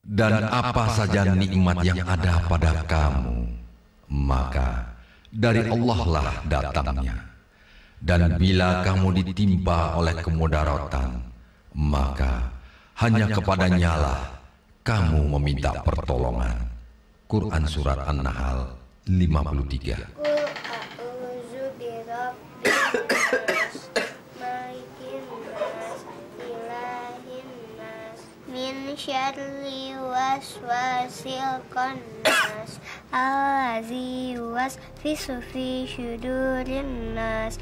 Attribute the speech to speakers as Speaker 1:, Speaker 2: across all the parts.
Speaker 1: Dan apa saja nikmat yang ada pada kamu, maka dari Allah lah datangnya. Dan bila kamu ditimpa oleh kemudaratan, maka hanya kepadanya lah kamu meminta pertolongan. Quran Surat An-Nahl 53.
Speaker 2: Min syarri waswasil khannas allazi yuwaswisu fi syudurin nas.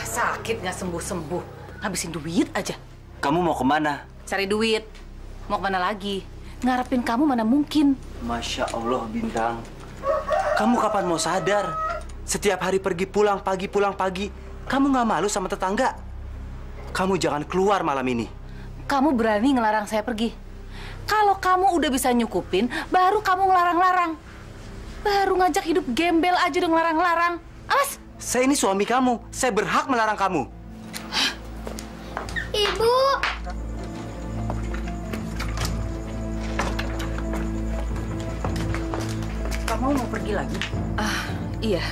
Speaker 3: Sakit nggak sembuh-sembuh, habisin duit aja.
Speaker 4: Kamu mau kemana?
Speaker 3: Cari duit. Mau kemana lagi? Ngarepin kamu mana mungkin.
Speaker 4: Masya Allah, Bintang. Kamu kapan mau sadar? Setiap hari pergi pulang pagi. Kamu nggak malu sama tetangga? Kamu jangan keluar malam ini.
Speaker 3: Kamu berani ngelarang saya pergi? Kalau kamu udah bisa nyukupin, baru kamu ngelarang-larang. Baru ngajak hidup gembel aja udah ngelarang-larang. Awas!
Speaker 4: Saya ini suami kamu. Saya berhak melarang kamu.
Speaker 2: Ibu!
Speaker 5: Kamu mau pergi lagi?
Speaker 3: Iya.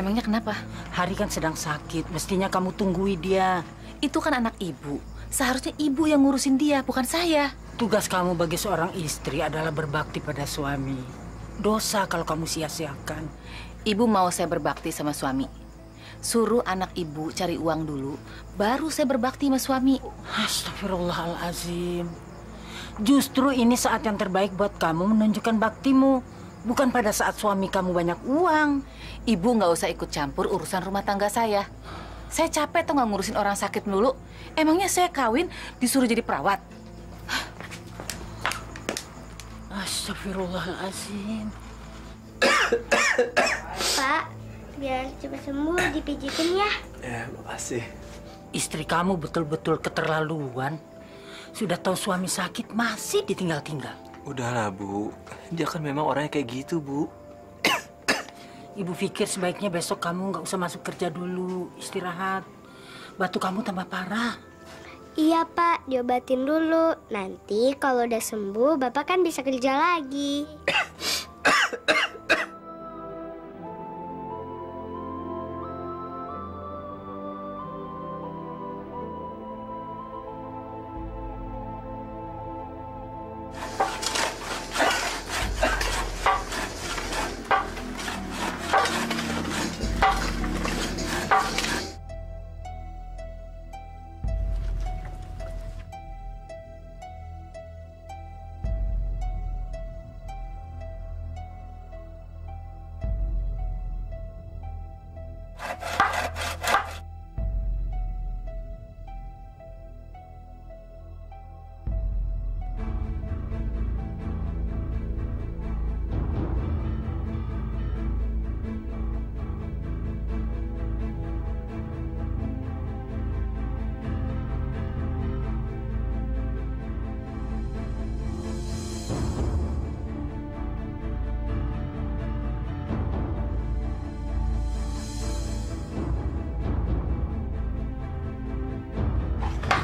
Speaker 3: Emangnya kenapa?
Speaker 5: Hari kan sedang sakit, mestinya kamu tunggui dia.
Speaker 3: Itu kan anak ibu. Seharusnya ibu yang ngurusin dia, bukan saya.
Speaker 5: Tugas kamu bagi seorang istri adalah berbakti pada suami. Dosa kalau kamu sia-siakan.
Speaker 3: Ibu mau saya berbakti sama suami. Suruh anak ibu cari uang dulu, baru saya berbakti sama suami.
Speaker 5: Astagfirullahalazim. Justru ini saat yang terbaik buat kamu menunjukkan baktimu. Bukan pada saat suami kamu banyak uang.
Speaker 3: Ibu nggak usah ikut campur urusan rumah tangga saya. Saya capek tuh nggak ngurusin orang sakit dulu. Emangnya saya kawin disuruh jadi perawat?
Speaker 5: Astagfirullahalazim.
Speaker 2: Pak, biar cepat sembuh dipijitin ya.
Speaker 4: Ya, makasih.
Speaker 5: Istri kamu betul-betul keterlaluan. Sudah tahu suami sakit masih ditinggal-tinggal.
Speaker 4: Udahlah, Bu. Dia kan memang orangnya kayak gitu, Bu.
Speaker 5: Ibu pikir sebaiknya besok kamu nggak usah masuk kerja dulu, istirahat. Batuk kamu tambah parah.
Speaker 2: Iya Pak, diobatin dulu. Nanti kalau udah sembuh, Bapak kan bisa kerja lagi.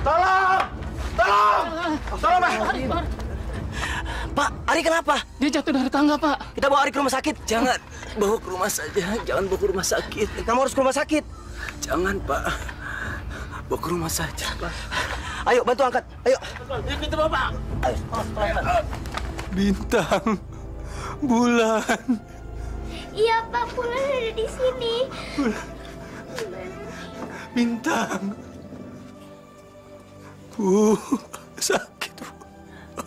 Speaker 4: Tolong, Pak! Pak, Ari kenapa?
Speaker 5: Dia jatuh dari tangga, Pak.
Speaker 4: Kita bawa Ari ke rumah sakit. Jangan bawa ke rumah saja. Jangan bawa ke rumah sakit. Kamu harus ke rumah sakit. Jangan, Pak. Bawa ke rumah saja, Pak. Ayo, bantu angkat. Ayo.
Speaker 5: Kita bawa, Pak.
Speaker 4: Ayo.
Speaker 6: Bintang, Bulan.
Speaker 2: Iya Pak, Bulan ada di sini.
Speaker 6: Bintang. Bu, sakit, Bu.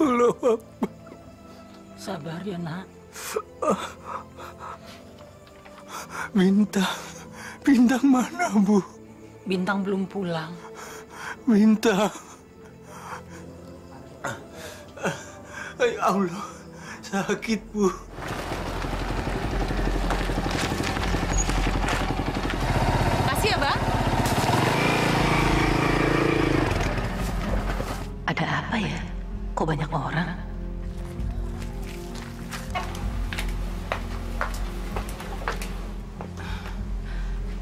Speaker 6: Allah Akbar.
Speaker 5: Sabar ya, Nak.
Speaker 6: Bintang mana, Bu?
Speaker 5: Bintang belum pulang.
Speaker 6: Bintang. Ya Allah, sakit, Bu.
Speaker 3: Kasih ya, Bang. Ada apa ya? Kok banyak orang?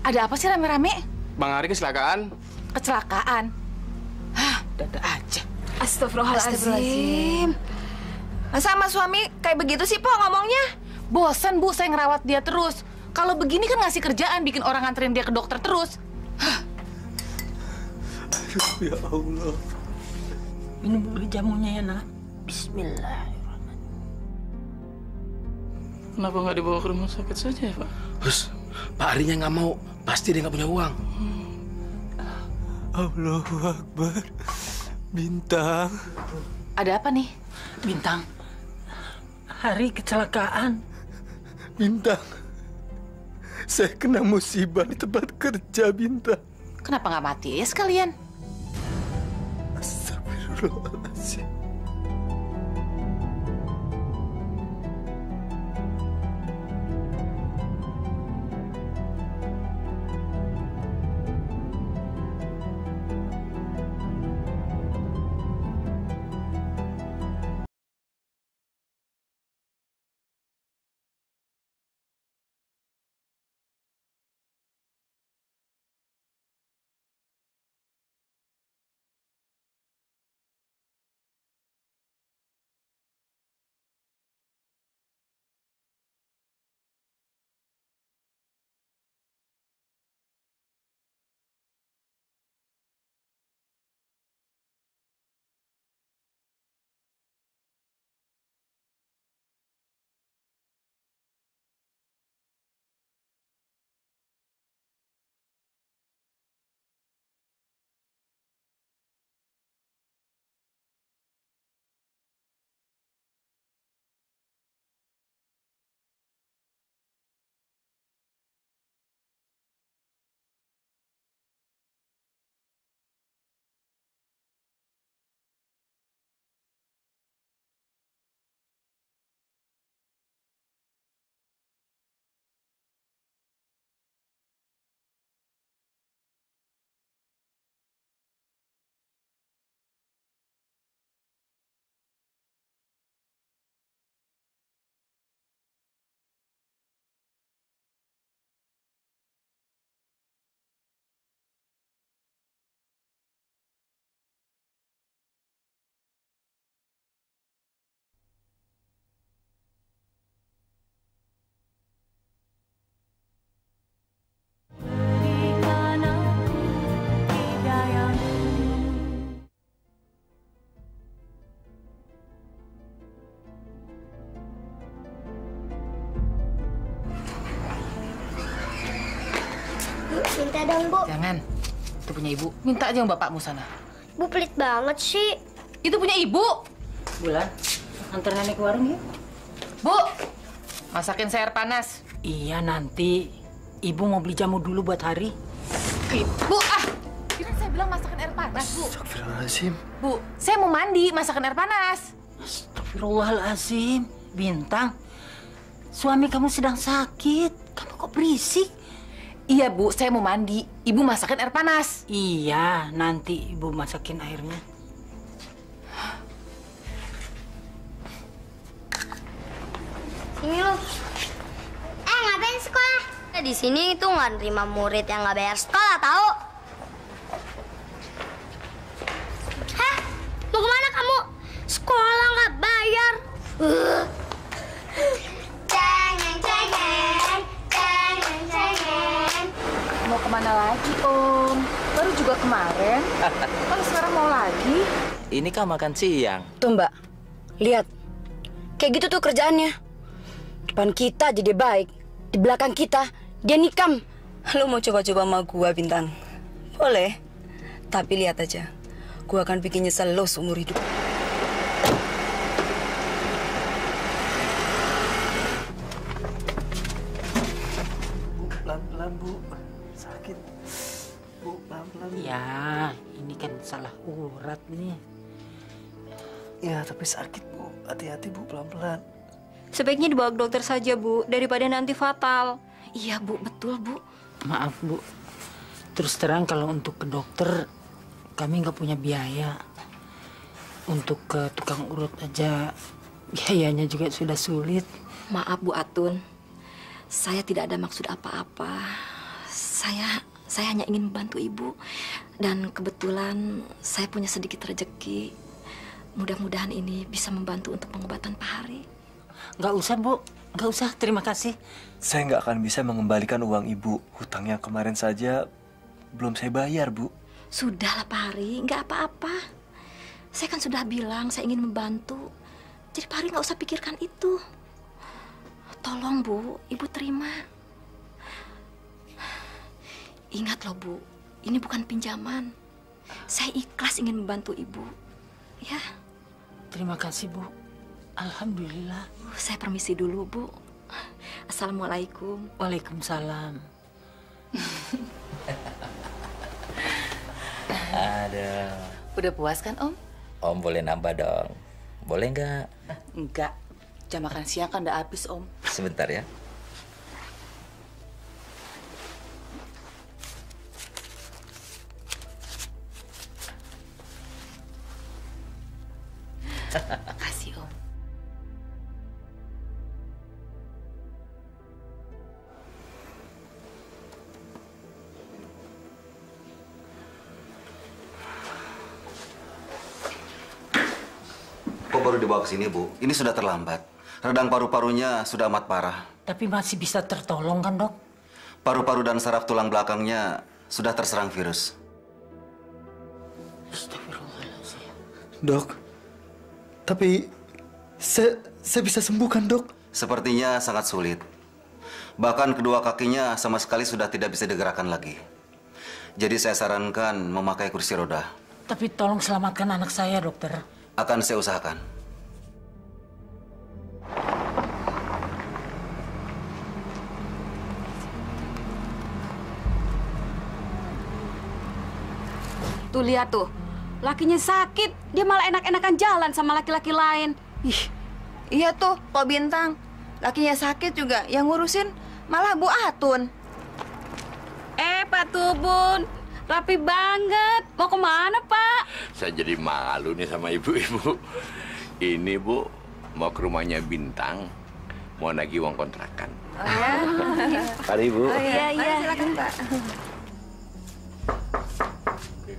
Speaker 3: Ada apa sih rame-rame?
Speaker 7: Bang Ari kecelakaan.
Speaker 3: Kecelakaan? Hah, Dada aja.
Speaker 7: Astagfirullahaladzim. Masa sama suami kayak begitu sih, Po, ngomongnya?
Speaker 3: Bosan, Bu, saya ngerawat dia terus. Kalau begini kan ngasih kerjaan, bikin orang nganterin dia ke dokter terus.
Speaker 6: Aduh, ya Allah.
Speaker 5: Minum dulu jamunya ya, nak. Bismillahirrahmanirrahim.
Speaker 8: Kenapa nggak dibawa ke rumah sakit saja ya, Pak?
Speaker 6: Hus, Pak Arinya nggak mau. Pasti dia nggak punya uang. Allahu Akbar. Bintang.
Speaker 3: Ada apa nih?
Speaker 5: Bintang, Hari kecelakaan.
Speaker 6: Bintang. Saya kena musibah di tempat kerja, Bintang.
Speaker 3: Kenapa nggak mati ya sekalian?
Speaker 6: Astagfirullahaladzim.
Speaker 2: Minta dong, Bu.
Speaker 3: Jangan. Itu punya ibu. Minta aja sama bapakmu sana.
Speaker 2: Bu pelit banget sih.
Speaker 3: Itu punya ibu.
Speaker 5: Bulan, antar nenek ke warung yuk.
Speaker 3: Bu, masakin saya air panas.
Speaker 5: Iya, nanti. Ibu mau beli jamu dulu buat Hari.
Speaker 3: Bu, Kira saya bilang masakin air panas, Bu.
Speaker 6: Astagfirullahaladzim.
Speaker 3: Bu, saya mau mandi, masakin air panas.
Speaker 5: Astagfirullahaladzim. Bintang, suami kamu sedang sakit. Kamu kok berisik?
Speaker 3: Iya, Bu, saya mau mandi. Ibu masakin air panas.
Speaker 5: Iya, nanti ibu masakin airnya.
Speaker 2: Sini lu. Ngapain sekolah? Di sini itu nggak nerima murid yang nggak bayar sekolah, tahu? Hah? Mau kemana kamu? Sekolah nggak bayar.
Speaker 3: Mau kemana lagi, Om? Baru juga kemarin. Kalau sekarang mau lagi?
Speaker 4: Ini kan makan siang.
Speaker 7: Tuh, Mbak. Lihat. Kayak gitu tuh kerjaannya. Depan kita jadi baik. Di belakang kita, dia nikam. Lu mau coba-coba sama gua, Bintang? Boleh. Tapi lihat aja. Gua akan bikin nyesel lo seumur hidup.
Speaker 6: Pelan-pelan, Bu. Sakit. Bu, pelan-pelan.
Speaker 5: Ya, ini kan salah urat nih.
Speaker 6: Ya, tapi sakit, Bu. Hati-hati, Bu. Pelan-pelan.
Speaker 7: Sebaiknya dibawa ke dokter saja, Bu, daripada nanti fatal. Iya, Bu, betul, Bu.
Speaker 5: Maaf, Bu. Terus terang kalau untuk ke dokter, kami nggak punya biaya. Untuk ke tukang urut aja, biayanya juga sudah sulit.
Speaker 7: Maaf, Bu Atun. Saya tidak ada maksud apa-apa. Saya hanya ingin membantu Ibu.
Speaker 9: Dan kebetulan saya punya sedikit rezeki. Mudah-mudahan ini bisa membantu untuk pengobatan Pak Hari.
Speaker 5: Nggak usah, Bu. Nggak usah, terima kasih.
Speaker 4: Saya nggak akan bisa mengembalikan uang ibu. Hutang yang kemarin saja belum saya bayar, Bu.
Speaker 9: Sudahlah Pak Hari, nggak apa-apa. Saya kan sudah bilang saya ingin membantu. Jadi Pak Hari nggak usah pikirkan itu. Tolong Bu, Ibu terima. Ingat loh Bu, ini bukan pinjaman. Saya ikhlas ingin membantu Ibu. Ya.
Speaker 5: Terima kasih, Bu. Alhamdulillah.
Speaker 9: Saya permisi dulu, Bu. Assalamualaikum.
Speaker 5: Waalaikumsalam.
Speaker 10: Ada.
Speaker 3: Udah puas kan, Om?
Speaker 10: Om boleh nambah dong. Boleh nggak?
Speaker 3: Enggak. Jam makan siang kan udah habis, Om.
Speaker 10: Sebentar ya.
Speaker 3: Makasih, Om.
Speaker 11: Kok baru dibawa ke sini, Bu? Ini sudah terlambat. Radang paru-parunya sudah amat parah.
Speaker 5: Tapi masih bisa tertolong kan, Dok?
Speaker 11: Paru-paru dan saraf tulang belakangnya sudah terserang virus.
Speaker 6: Dok, tapi saya bisa sembuh kan, Dok?
Speaker 11: Sepertinya sangat sulit. Bahkan kedua kakinya sama sekali sudah tidak bisa digerakkan lagi. Jadi saya sarankan memakai kursi roda.
Speaker 5: Tapi tolong selamatkan anak saya, dokter.
Speaker 11: Akan saya usahakan.
Speaker 7: Tuh lihat tuh, lakinya sakit, dia malah enak-enakan jalan sama laki-laki lain.
Speaker 12: Ih, iya tuh, Pak Bintang. Lakinya sakit juga, yang ngurusin malah Bu Atun.
Speaker 7: Pak Tubun, rapi banget. Mau kemana, Pak?
Speaker 13: Saya jadi malu nih sama ibu-ibu. Ini, Bu, mau ke rumahnya Bintang, mau nagih uang kontrakan.
Speaker 12: Oh ya?
Speaker 13: Mari, Bu.
Speaker 12: Oh iya, silakan, Pak.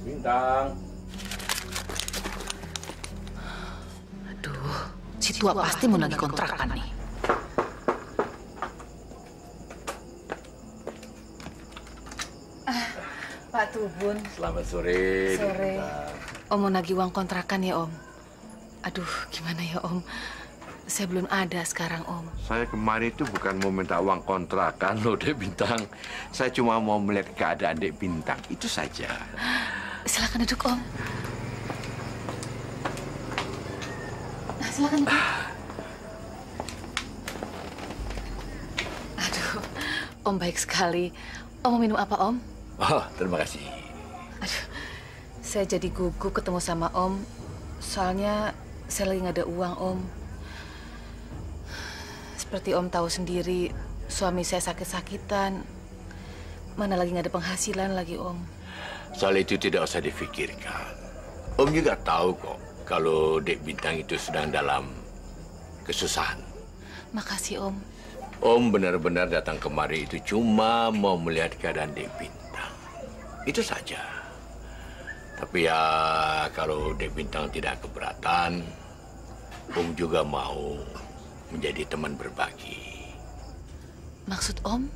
Speaker 13: Bintang.
Speaker 3: Aduh, si tua pasti mau nagih kontrakan nih. Pak Tubun.
Speaker 13: Selamat sore.
Speaker 3: Sore. Om mau nagih uang kontrakan ya, Om? Aduh, gimana ya, Om? Saya belum ada sekarang, Om.
Speaker 13: Saya kemarin itu bukan mau minta uang kontrakan loh, Dek Bintang. Saya cuma mau melihat keadaan Dek Bintang, itu saja.
Speaker 3: Silakan duduk, Om. Nah, silakan duduk. Aduh, Om baik sekali. Om mau minum apa, Om?
Speaker 13: Oh, terima kasih.
Speaker 3: Aduh, saya jadi gugup ketemu sama Om. Soalnya saya lagi nggak ada uang, Om. Seperti Om tahu sendiri, suami saya sakit-sakitan. Mana lagi nggak ada penghasilan lagi, Om.
Speaker 13: Soal itu tidak usah difikirkan. Om juga tahu kok kalau Dek Bintang itu sedang dalam kesusahan.
Speaker 3: Makasih, Om.
Speaker 13: Om benar-benar datang kemari itu cuma mau melihat keadaan Dek Bintang. Itu saja. Tapi ya kalau Dek Bintang tidak keberatan, Om juga mau menjadi teman berbagi.
Speaker 3: Maksud Om?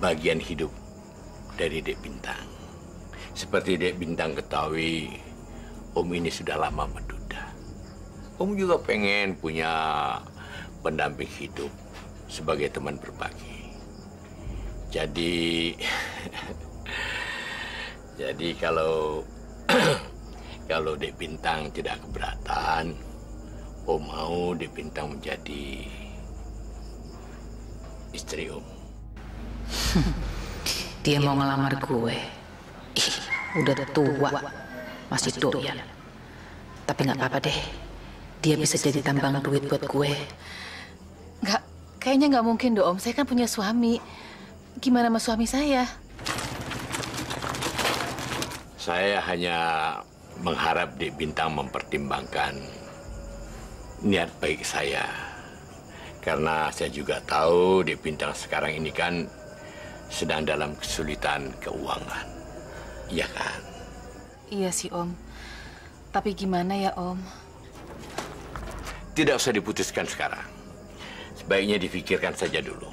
Speaker 13: Bagian hidup dari Dek Bintang. Seperti Dek Bintang ketahui, Om ini sudah lama menduda. Om juga pengen punya pendamping hidup sebagai teman berbagi. Jadi, kalau kalau Dek Bintang tidak keberatan, Om mau Dek Bintang menjadi istri Om.
Speaker 3: Dia mau ngelamar gue. Ih, udah tua, masih doyan. Tapi nggak apa-apa deh. Dia bisa jadi tambang duit buat gue. Nggak, kayaknya nggak mungkin dong, Om. Saya kan punya suami. Gimana sama suami saya?
Speaker 13: Saya hanya mengharap Dek Bintang mempertimbangkan niat baik saya. Karena saya juga tahu Dek Bintang sekarang ini kan sedang dalam kesulitan keuangan. Iya kan?
Speaker 3: Iya sih, Om. Tapi gimana ya, Om?
Speaker 13: Tidak usah diputuskan sekarang. Sebaiknya difikirkan saja dulu.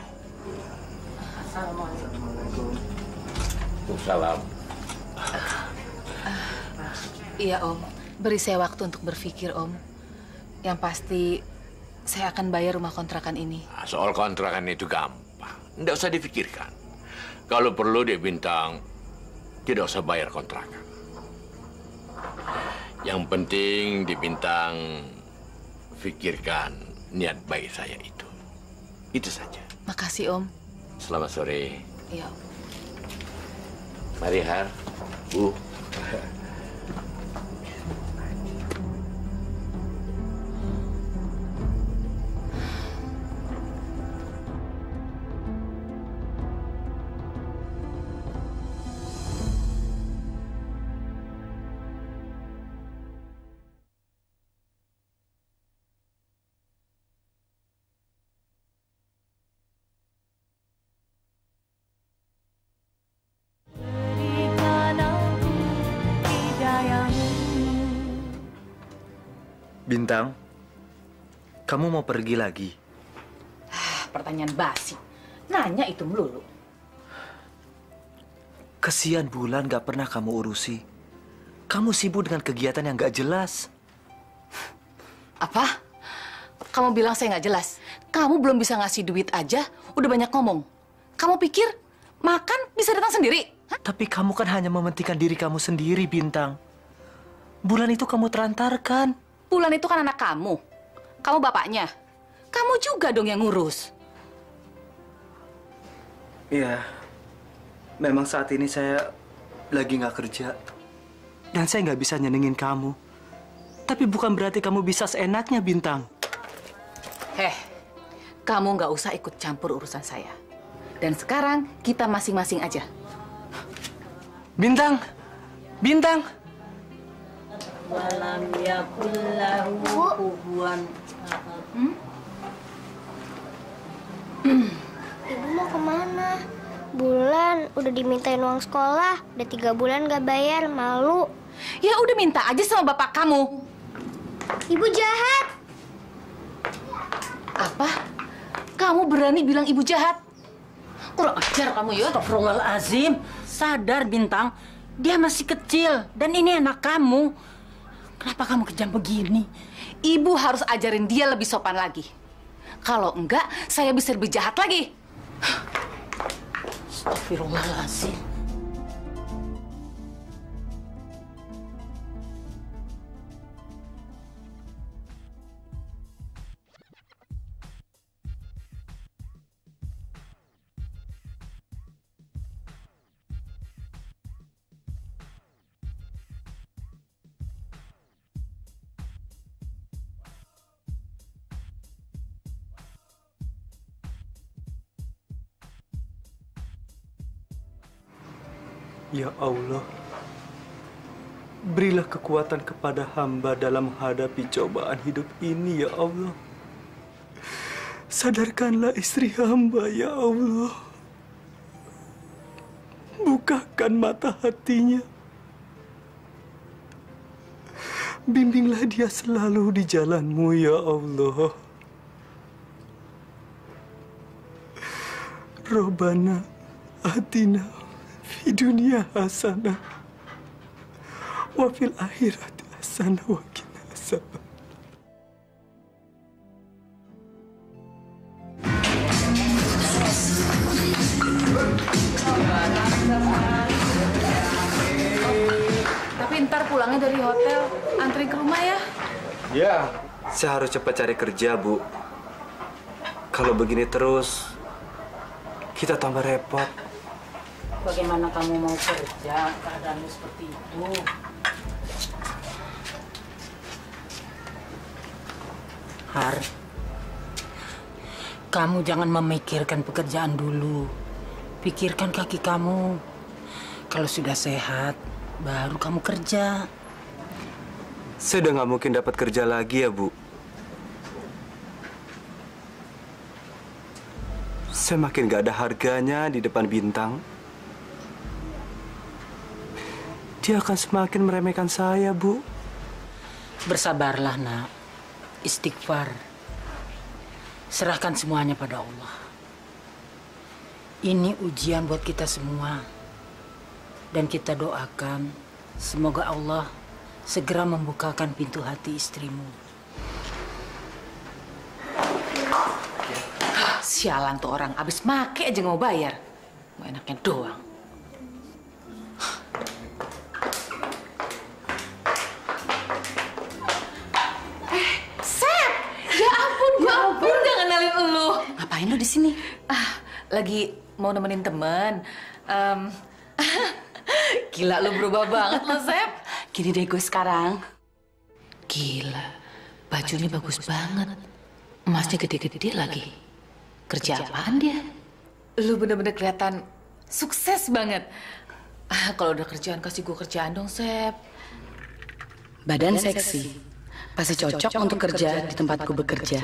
Speaker 5: Assalamualaikum.
Speaker 13: Salam.
Speaker 3: Iya, Om. Beri saya waktu untuk berpikir, Om. Yang pasti, saya akan bayar rumah kontrakan ini.
Speaker 13: Soal kontrakan itu gampang. Tidak usah difikirkan. Kalau perlu, Dek Bintang, tidak usah bayar kontrakan. Yang penting Dek Bintang pikirkan niat baik saya itu. Itu saja.
Speaker 3: Makasih, Om.
Speaker 13: Selamat sore.
Speaker 3: Iya, Om.
Speaker 13: Mari, Har. Bu.
Speaker 4: Bintang, kamu mau pergi lagi?
Speaker 3: Pertanyaan basi. Nanya itu melulu.
Speaker 4: Kesian Bulan gak pernah kamu urusi. Kamu sibuk dengan kegiatan yang gak jelas.
Speaker 3: Apa? Kamu bilang saya nggak jelas? Kamu belum bisa ngasih duit aja, udah banyak ngomong. Kamu pikir makan bisa datang sendiri? Hah?
Speaker 4: Tapi kamu kan hanya mementingkan diri kamu sendiri, Bintang. Bulan itu kamu terantarkan.
Speaker 3: Bulan itu kan anak kamu. Kamu bapaknya. Kamu juga dong yang ngurus.
Speaker 4: Iya. Memang saat ini saya lagi nggak kerja. Dan saya nggak bisa nyenengin kamu. Tapi bukan berarti kamu bisa seenaknya, Bintang.
Speaker 3: Kamu nggak usah ikut campur urusan saya. Dan sekarang kita masing-masing aja.
Speaker 4: Bintang! Bintang!
Speaker 5: Walam yakullahu kufuwan.
Speaker 2: Ibu mau kemana? Bulan udah dimintain uang sekolah, udah 3 bulan gak bayar, malu.
Speaker 3: Ya udah minta aja sama bapak kamu.
Speaker 2: Ibu jahat.
Speaker 3: Apa? Kamu berani bilang ibu jahat? Kurang ajar kamu ya.
Speaker 5: Astagfirullahaladzim. Sadar, Bintang. Dia masih kecil dan ini anak kamu. Kenapa kamu kejam begini?
Speaker 3: Ibu harus ajarin dia lebih sopan lagi. Kalau enggak, saya bisa lebih jahat lagi.
Speaker 5: Astagfirullahaladzim.
Speaker 4: Ya Allah, berilah kekuatan kepada hamba dalam menghadapi cobaan hidup ini, ya Allah. Sadarkanlah istri hamba, ya Allah. Bukakan mata hatinya. Bimbinglah dia selalu di jalan-Mu, ya Allah. Robbana atina fi dunia hasanah wa fil akhirati hasanah wa qina adzaban.
Speaker 3: Tapi ntar pulangnya dari hotel, antri ke rumah ya?
Speaker 4: Ya, saya harus cepat cari kerja, Bu. Kalau begini terus, kita tambah repot.
Speaker 5: Bagaimana kamu mau kerja keadaanmu seperti itu? Har, kamu jangan memikirkan pekerjaan dulu. Pikirkan kaki kamu. Kalau sudah sehat, baru kamu kerja.
Speaker 4: Saya udah nggak mungkin dapat kerja lagi ya, Bu. Saya makin nggak ada harganya di depan Bintang. dia akan semakin meremehkan saya, Bu.
Speaker 5: Bersabarlah, nak. Istighfar. Serahkan semuanya pada Allah. Ini ujian buat kita semua. Dan kita doakan semoga Allah segera membukakan pintu hati istrimu.
Speaker 3: Sialan tuh orang, abis make aja nggak mau bayar. Mau enaknya doang. Sep! Ya ampun, gue ampun gak kenalin lu. Ngapain lu di sini? Lagi mau nemenin temen. Gila, lu berubah banget lo, Sep. Gini deh gue sekarang. Gila, bajunya bagus banget. Emasnya gede-gede lagi. Kerja apaan dia? Lu bener-bener kelihatan sukses banget. Kalau udah kerjaan, kasih gue kerjaan dong, Sep.
Speaker 7: Badan seksi. Pasti cocok untuk kerja di tempat gue bekerja.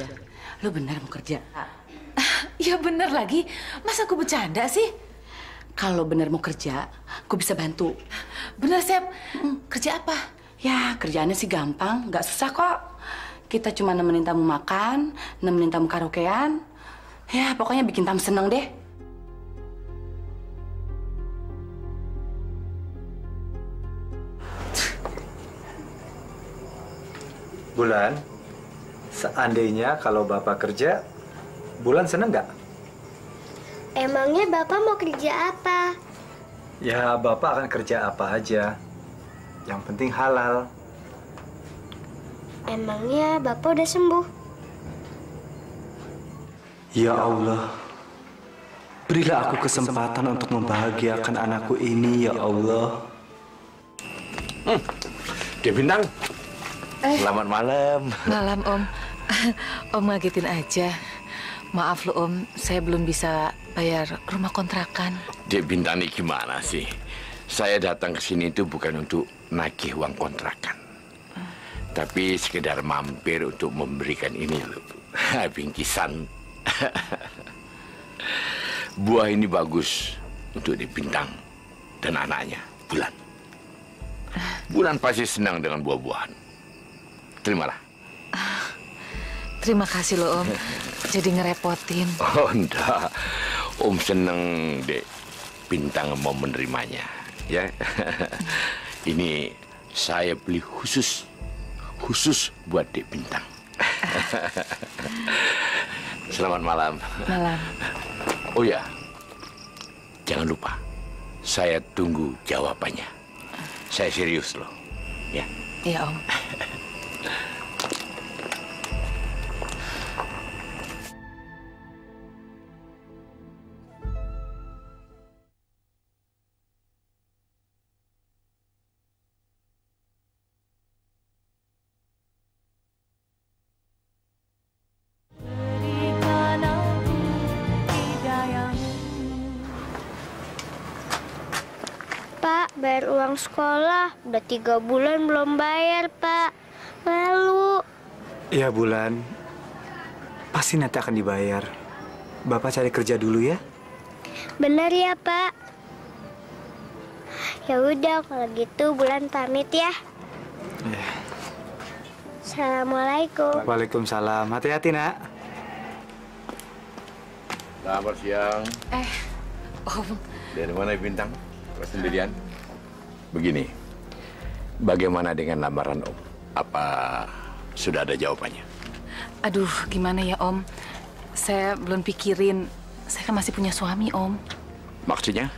Speaker 3: Lu bener mau kerja? Ya bener lagi. Masa gue bercanda sih?
Speaker 7: Kalau bener mau kerja, gue bisa bantu.
Speaker 3: Bener, Sep. Kerja apa?
Speaker 7: Ya, kerjaannya sih gampang. Nggak susah kok. Kita cuma nemenin tamu makan, nemenin tamu karaokean. Ya, pokoknya bikin tamu seneng deh.
Speaker 6: Bulan, seandainya kalau Bapak kerja, Bulan seneng nggak?
Speaker 2: Emangnya Bapak mau kerja apa?
Speaker 6: Ya, Bapak akan kerja apa aja. Yang penting halal.
Speaker 2: Emangnya Bapak udah sembuh?
Speaker 4: Ya Allah, berilah aku kesempatan untuk membahagiakan anakku ini, ya Allah.
Speaker 13: Dia Bintang. Selamat malam.
Speaker 3: Malam, Om. Om ngagetin aja. Maaf lo, Om. Saya belum bisa bayar rumah kontrakan.
Speaker 13: Dek Bintang ini gimana sih? Saya datang ke sini itu bukan untuk nagih uang kontrakan. Tapi sekedar mampir untuk memberikan ini loh. Bingkisan. Buah ini bagus untuk Dek Bintang dan anaknya, Bulan. Bulan pasti senang dengan buah-buahan. Terimalah.
Speaker 3: Terima kasih loh, Om. Jadi ngerepotin.
Speaker 13: Oh, enggak. Om seneng Dek Bintang mau menerimanya. Ya. Ini saya beli khusus buat Dek Bintang. Selamat malam.
Speaker 3: Malam.
Speaker 13: Oh ya, jangan lupa. Saya tunggu jawabannya. Saya serius loh. Ya.
Speaker 3: Iya, Om.
Speaker 2: Pak, bayar uang sekolah. Udah 3 bulan belum bayar, Pak. Malu.
Speaker 4: Ya, Bulan. Pasti nanti akan dibayar. Bapak cari kerja dulu ya.
Speaker 2: Bener ya, Pak? Ya udah, kalau gitu Bulan pamit ya.
Speaker 4: Ya.
Speaker 2: Assalamualaikum.
Speaker 4: Waalaikumsalam. Hati-hati, Nak.
Speaker 13: Selamat siang.
Speaker 3: Om.
Speaker 13: Dari mana Bintang? Kau sendirian? Begini, bagaimana dengan lamaran Om? Apa sudah ada jawabannya?
Speaker 3: Aduh, gimana ya, Om? Saya belum pikirin. Saya kan masih punya suami, Om.
Speaker 13: Maksudnya?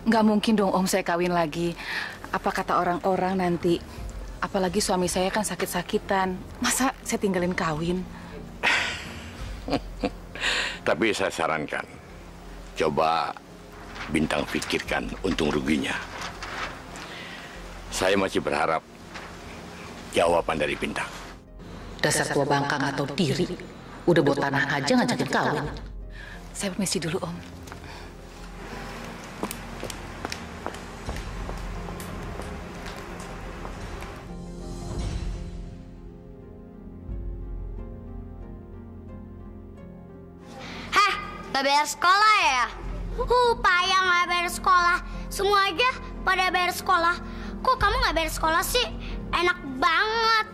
Speaker 3: Nggak mungkin dong, Om, saya kawin lagi. Apa kata orang-orang nanti? Apalagi suami saya kan sakit-sakitan. Masa saya tinggalin kawin?
Speaker 13: Tapi saya sarankan, coba Bintang pikirkan untung ruginya. Saya masih berharap jawaban dari Bintang.
Speaker 3: Dasar tua bangka nggak tahu diri. Udah buat tanah aja ngajakin kawin. Saya permisi dulu, Om.
Speaker 2: Hah, gak bayar sekolah ya? Payah gak bayar sekolah. Semua aja pada bayar sekolah. Kok kamu nggak bayar sekolah sih? Enak banget.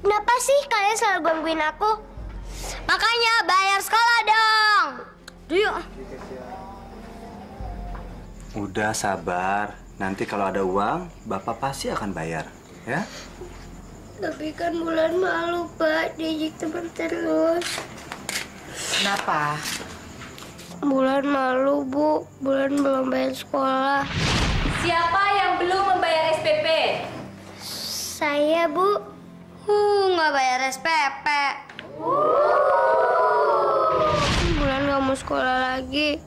Speaker 2: Kenapa sih kalian selalu gangguin aku? Makanya bayar sekolah dong. Yuk.
Speaker 4: Udah sabar. Nanti kalau ada uang, Bapak pasti akan bayar, ya?
Speaker 2: Tapi kan Bulan malu, Pak. Diajak teman terus.
Speaker 3: Kenapa?
Speaker 2: Bulan malu, Bu. Bulan belum bayar sekolah.
Speaker 14: Siapa yang belum membayar SPP?
Speaker 2: Saya, Bu. Nggak bayar SPP. Bulan nggak mau sekolah lagi.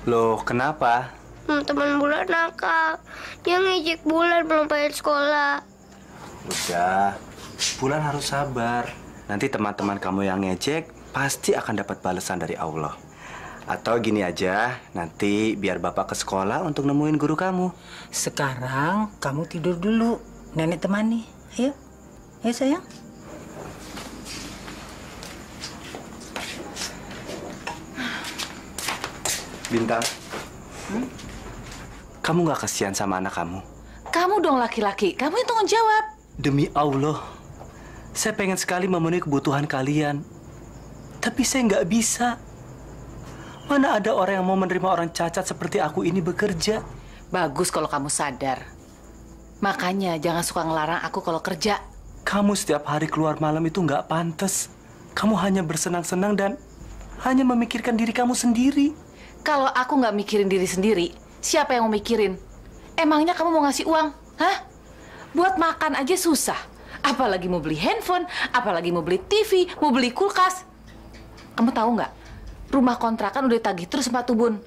Speaker 4: Loh, kenapa?
Speaker 2: Teman Bulan nakal. Dia ngejek Bulan belum bayar sekolah.
Speaker 4: Udah, Bulan harus sabar. Nanti teman-teman kamu yang ngejek pasti akan dapat balasan dari Allah. Atau gini aja, nanti biar Bapak ke sekolah untuk nemuin guru kamu.
Speaker 5: Sekarang kamu tidur dulu. Nenek temani. Ayo. Ayo sayang.
Speaker 4: Bintang, kamu nggak kasihan sama anak kamu?
Speaker 3: Kamu dong laki-laki, kamu yang tanggung jawab.
Speaker 4: Demi Allah, saya pengen sekali memenuhi kebutuhan kalian. Tapi saya nggak bisa. Mana ada orang yang mau menerima orang cacat seperti aku ini bekerja?
Speaker 3: Bagus kalau kamu sadar. Makanya jangan suka ngelarang aku kalau kerja.
Speaker 4: Kamu setiap hari keluar malam itu nggak pantas. Kamu hanya bersenang-senang dan hanya memikirkan diri kamu sendiri.
Speaker 3: Kalau aku nggak mikirin diri sendiri, siapa yang mau mikirin? Emangnya kamu mau ngasih uang? Hah? Buat makan aja susah. Apalagi mau beli handphone, apalagi mau beli TV, mau beli kulkas. Kamu tahu nggak? Rumah kontrakan udah tagih terus Pak Tubun.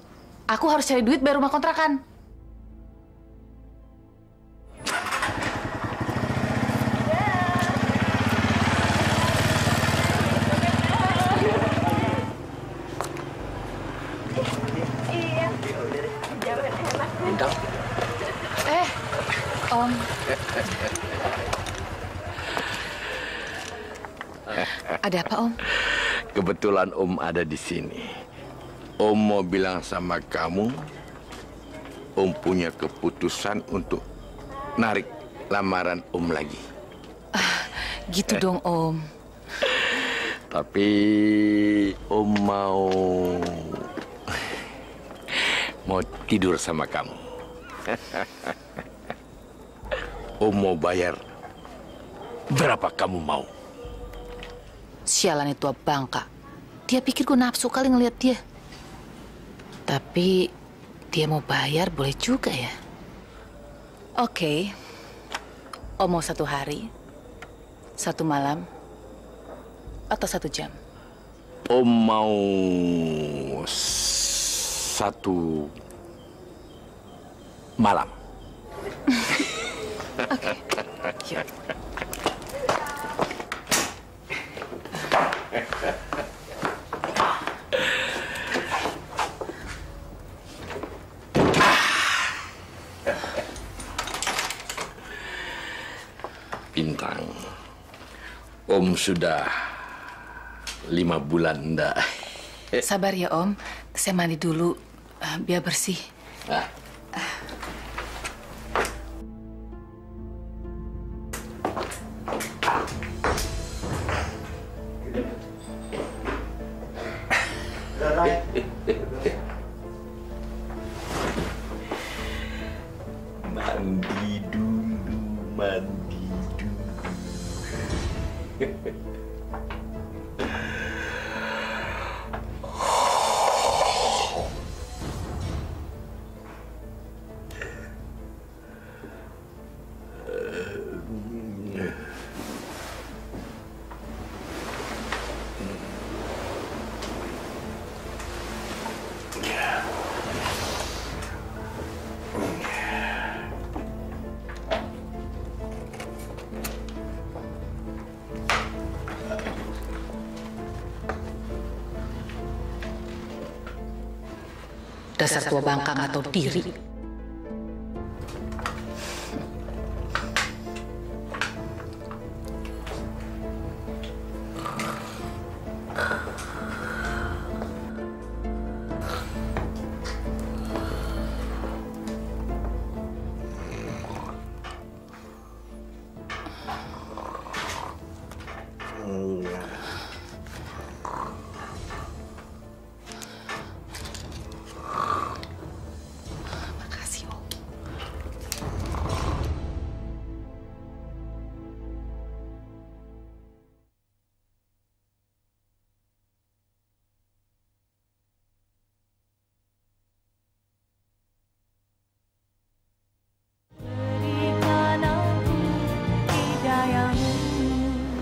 Speaker 3: Aku harus cari duit bayar rumah kontrakan.
Speaker 13: Bintang.
Speaker 3: Om. Ada apa, Om?
Speaker 13: Kebetulan Om ada di sini. Om mau bilang sama kamu, Om punya keputusan untuk narik lamaran Om lagi.
Speaker 3: Gitu dong, Om.
Speaker 13: Tapi Om mau tidur sama kamu. Om mau bayar berapa kamu mau?
Speaker 3: Sialan itu bangka. Dia pikir gue nafsu kali ngeliat dia. Tapi dia mau bayar boleh juga ya. Oke. Om mau 1 hari, 1 malam, atau 1 jam?
Speaker 13: Om mau 1 malam.
Speaker 3: Oke. Yuk.
Speaker 13: Bintang, Om sudah 5 bulan ndak.
Speaker 3: Sabar ya Om, saya mandi dulu biar bersih.
Speaker 13: Mandi dulu, mandi dulu.
Speaker 3: Dasar tua bangka nggak tahu diri. Makasih, Om.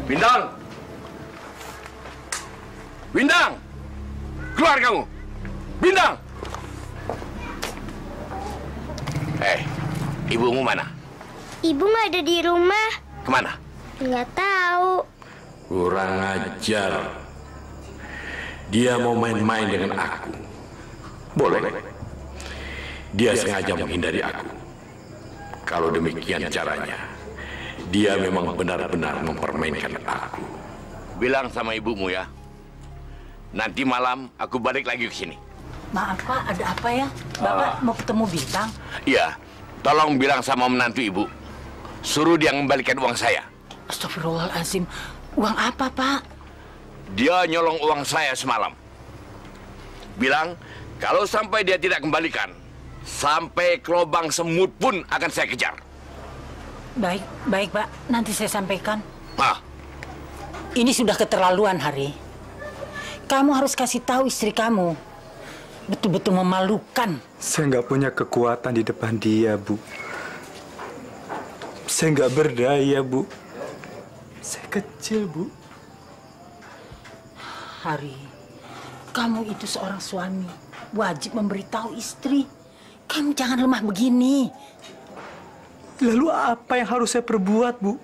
Speaker 13: Bintang! Bintang! Keluar kamu! Bintang! Ibumu mana?
Speaker 2: Ibu nggak ada di rumah.
Speaker 13: Kemana?
Speaker 2: Nggak tahu.
Speaker 13: Kurang ajar. Dia mau main-main dengan aku. Boleh. Dia sengaja menghindari aku. Kalau demikian caranya, dia memang benar-benar mempermainkan aku. Bilang sama ibumu ya. Nanti malam aku balik lagi ke sini.
Speaker 5: Maaf Pak, ada apa ya? Bapak mau ketemu Bintang?
Speaker 13: Iya, tolong bilang sama menantu ibu. Suruh dia mengembalikan uang saya.
Speaker 5: Astagfirullahaladzim. Uang apa Pak?
Speaker 13: Dia nyolong uang saya semalam. Bilang, kalau sampai dia tidak kembalikan, sampai ke lubang semut pun akan saya kejar.
Speaker 5: Baik Pak. Nanti saya sampaikan.
Speaker 13: Ah.
Speaker 5: Ini sudah keterlaluan, Hari. Kamu harus kasih tahu istri kamu. Betul-betul memalukan.
Speaker 4: Saya nggak punya kekuatan di depan dia, Bu. Saya nggak berdaya, Bu. Saya kecil, Bu.
Speaker 5: Hari, kamu itu seorang suami. Wajib memberitahu istri. Kamu jangan lemah begini.
Speaker 4: Lalu apa yang harus saya perbuat, Bu?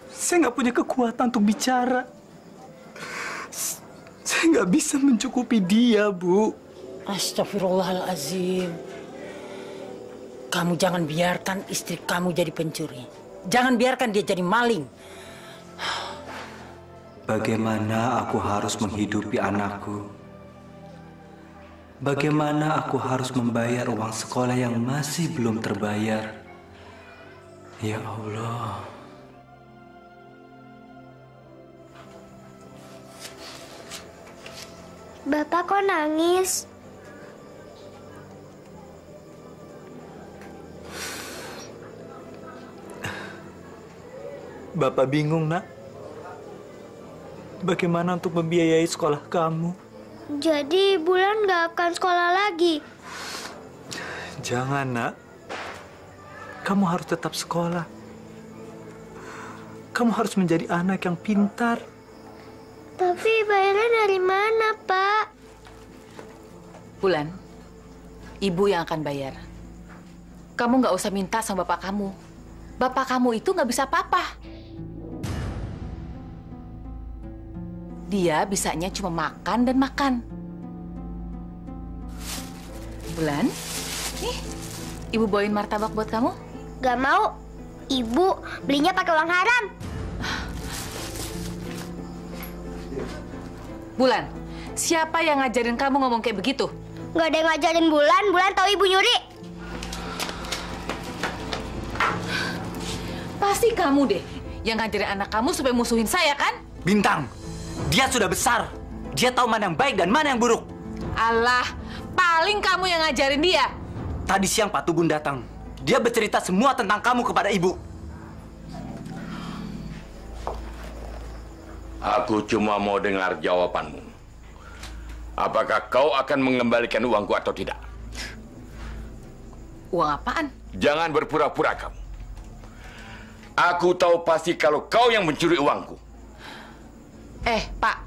Speaker 4: Saya nggak punya kekuatan untuk bicara. Saya nggak bisa mencukupi dia, Bu.
Speaker 5: Astagfirullahaladzim. Kamu jangan biarkan istri kamu jadi pencuri. Jangan biarkan dia jadi maling.
Speaker 4: Bagaimana aku harus menghidupi anakku? Bagaimana aku harus membayar uang sekolah yang masih belum terbayar? Ya Allah.
Speaker 2: Bapak kok nangis?
Speaker 4: Bapak bingung, Nak. Bagaimana untuk membiayai sekolah kamu?
Speaker 2: Jadi Bulan nggak akan sekolah lagi?
Speaker 4: Jangan, Nak. Kamu harus tetap sekolah. Kamu harus menjadi anak yang pintar.
Speaker 2: Tapi bayarnya dari mana, Pak?
Speaker 3: Bulan, ibu yang akan bayar. Kamu nggak usah minta sama bapak kamu. Bapak kamu itu nggak bisa apa-apa. Dia bisanya cuma makan dan makan. Bulan, nih, ibu bawain martabak buat kamu.
Speaker 2: Gak mau. Ibu belinya pakai uang haram.
Speaker 3: Bulan, siapa yang ngajarin kamu ngomong kayak begitu?
Speaker 2: Gak ada yang ngajarin Bulan. Bulan tahu ibu nyuri.
Speaker 3: Pasti kamu deh yang ngajarin anak kamu supaya musuhin saya, kan?
Speaker 4: Bintang, dia sudah besar. Dia tahu mana yang baik dan mana yang buruk.
Speaker 3: Alah, paling kamu yang ngajarin dia.
Speaker 4: Tadi siang Pak Tubun datang. Dia bercerita semua tentang kamu kepada ibu.
Speaker 13: Aku cuma mau dengar jawabanmu. Apakah kau akan mengembalikan uangku atau tidak?
Speaker 3: Uang apaan?
Speaker 13: Jangan berpura-pura kamu. Aku tahu pasti kalau kau yang mencuri uangku.
Speaker 3: Pak,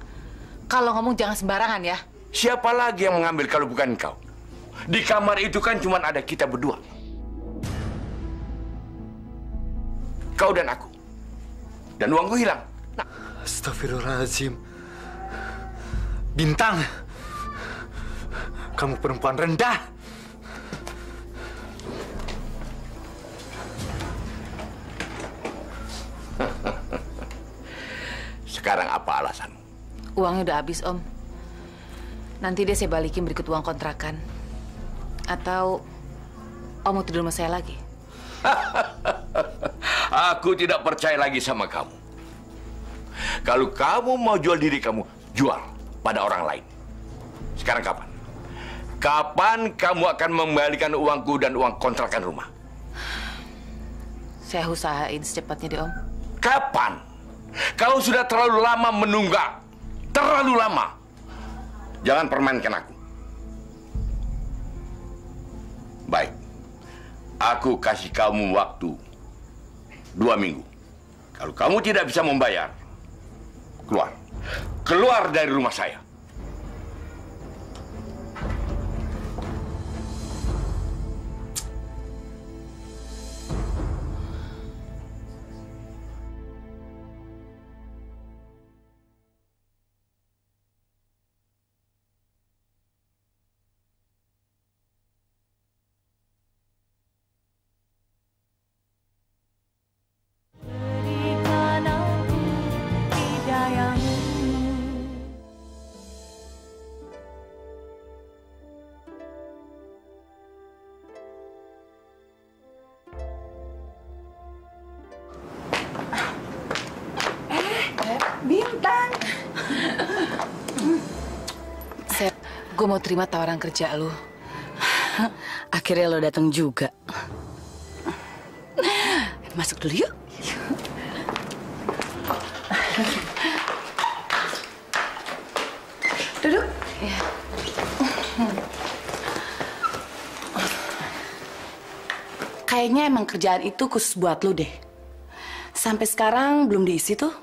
Speaker 3: kalau ngomong jangan sembarangan ya.
Speaker 13: Siapa lagi yang mengambil kalau bukan kau? Di kamar itu kan cuma ada kita berdua. Kau dan aku. Dan uangku hilang. Nah.
Speaker 4: Astagfirullahaladzim. Bintang, kamu perempuan rendah.
Speaker 13: Sekarang apa alasanmu?
Speaker 3: Uangnya udah habis, Om. Nanti deh saya balikin berikut uang kontrakan. Atau Om mau tidur sama saya lagi?
Speaker 13: Aku tidak percaya lagi sama kamu. Kalau kamu mau jual diri kamu, jual pada orang lain. Sekarang kapan? Kapan kamu akan mengembalikan uangku dan uang kontrakan rumah?
Speaker 3: Saya usahain secepatnya deh, Om.
Speaker 13: Kapan? Kau sudah terlalu lama menunggak. Terlalu lama. Jangan permainkan aku. Baik. Aku kasih kamu waktu 2 minggu. Kalau kamu tidak bisa membayar, keluar. Keluar dari rumah saya.
Speaker 3: Bintang. Sep, gue mau terima tawaran kerja lu.
Speaker 7: Akhirnya lo datang juga. Masuk dulu yuk. Duduk.
Speaker 3: Ya.
Speaker 7: Kayaknya emang kerjaan itu khusus buat lu deh. Sampai sekarang belum diisi tuh.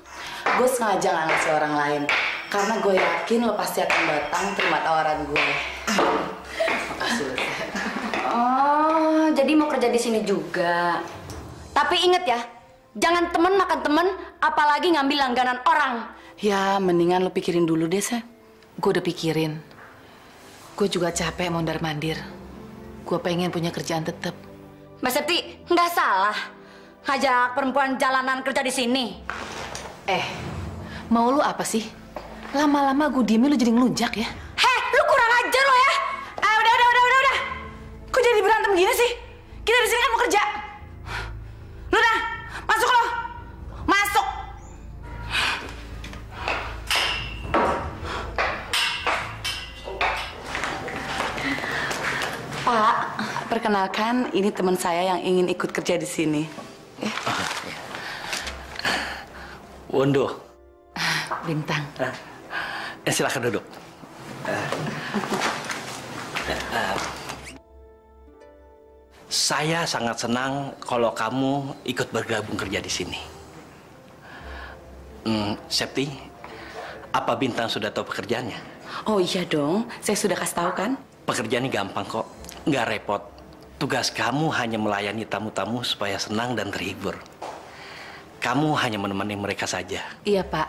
Speaker 7: Gue sengaja nggak ngasih orang lain. Karena gue yakin lo pasti akan datang terima tawaran gue.
Speaker 3: Makasih lu.
Speaker 7: Oh, jadi mau kerja di sini juga. Tapi inget ya, jangan temen makan temen, apalagi ngambil langganan orang.
Speaker 3: Ya, mendingan lo pikirin dulu deh, Sep. Gue udah pikirin. Gue juga capek mondar-mandir. Gue pengen punya kerjaan tetap.
Speaker 7: Mbak Septi, nggak salah ngajak perempuan jalanan kerja di sini.
Speaker 3: Mau lu apa sih? Lama-lama gue diemin lu jadi ngelunjak ya?
Speaker 7: Heh, lu kurang ajar lo ya. Udah. Kok jadi berantem gini sih? Kita di sini kan mau kerja. Lu dah, masuk lo. Masuk. Pak, perkenalkan ini teman saya yang ingin ikut kerja di sini.
Speaker 6: Wondo.
Speaker 3: Bintang.
Speaker 6: Silakan duduk. Saya sangat senang kalau kamu ikut bergabung kerja di sini. Septi, apa Bintang sudah tahu pekerjaannya?
Speaker 7: Oh iya dong, saya sudah kasih tahu kan?
Speaker 6: Pekerjaannya gampang kok, nggak repot. Tugas kamu hanya melayani tamu-tamu supaya senang dan terhibur. Kamu hanya menemani mereka saja.
Speaker 3: Iya, Pak.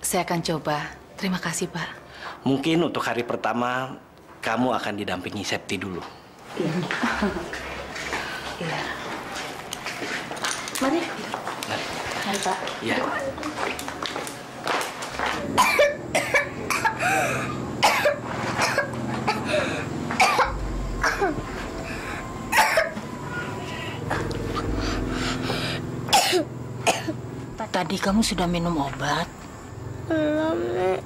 Speaker 3: Saya akan coba. Terima kasih, Pak.
Speaker 6: Mungkin untuk hari pertama, kamu akan didampingi Septi dulu.
Speaker 3: Iya.
Speaker 7: Mari.
Speaker 3: Mari, Pak.
Speaker 6: Iya.
Speaker 5: Tadi kamu sudah minum obat?
Speaker 2: Belum, Nek.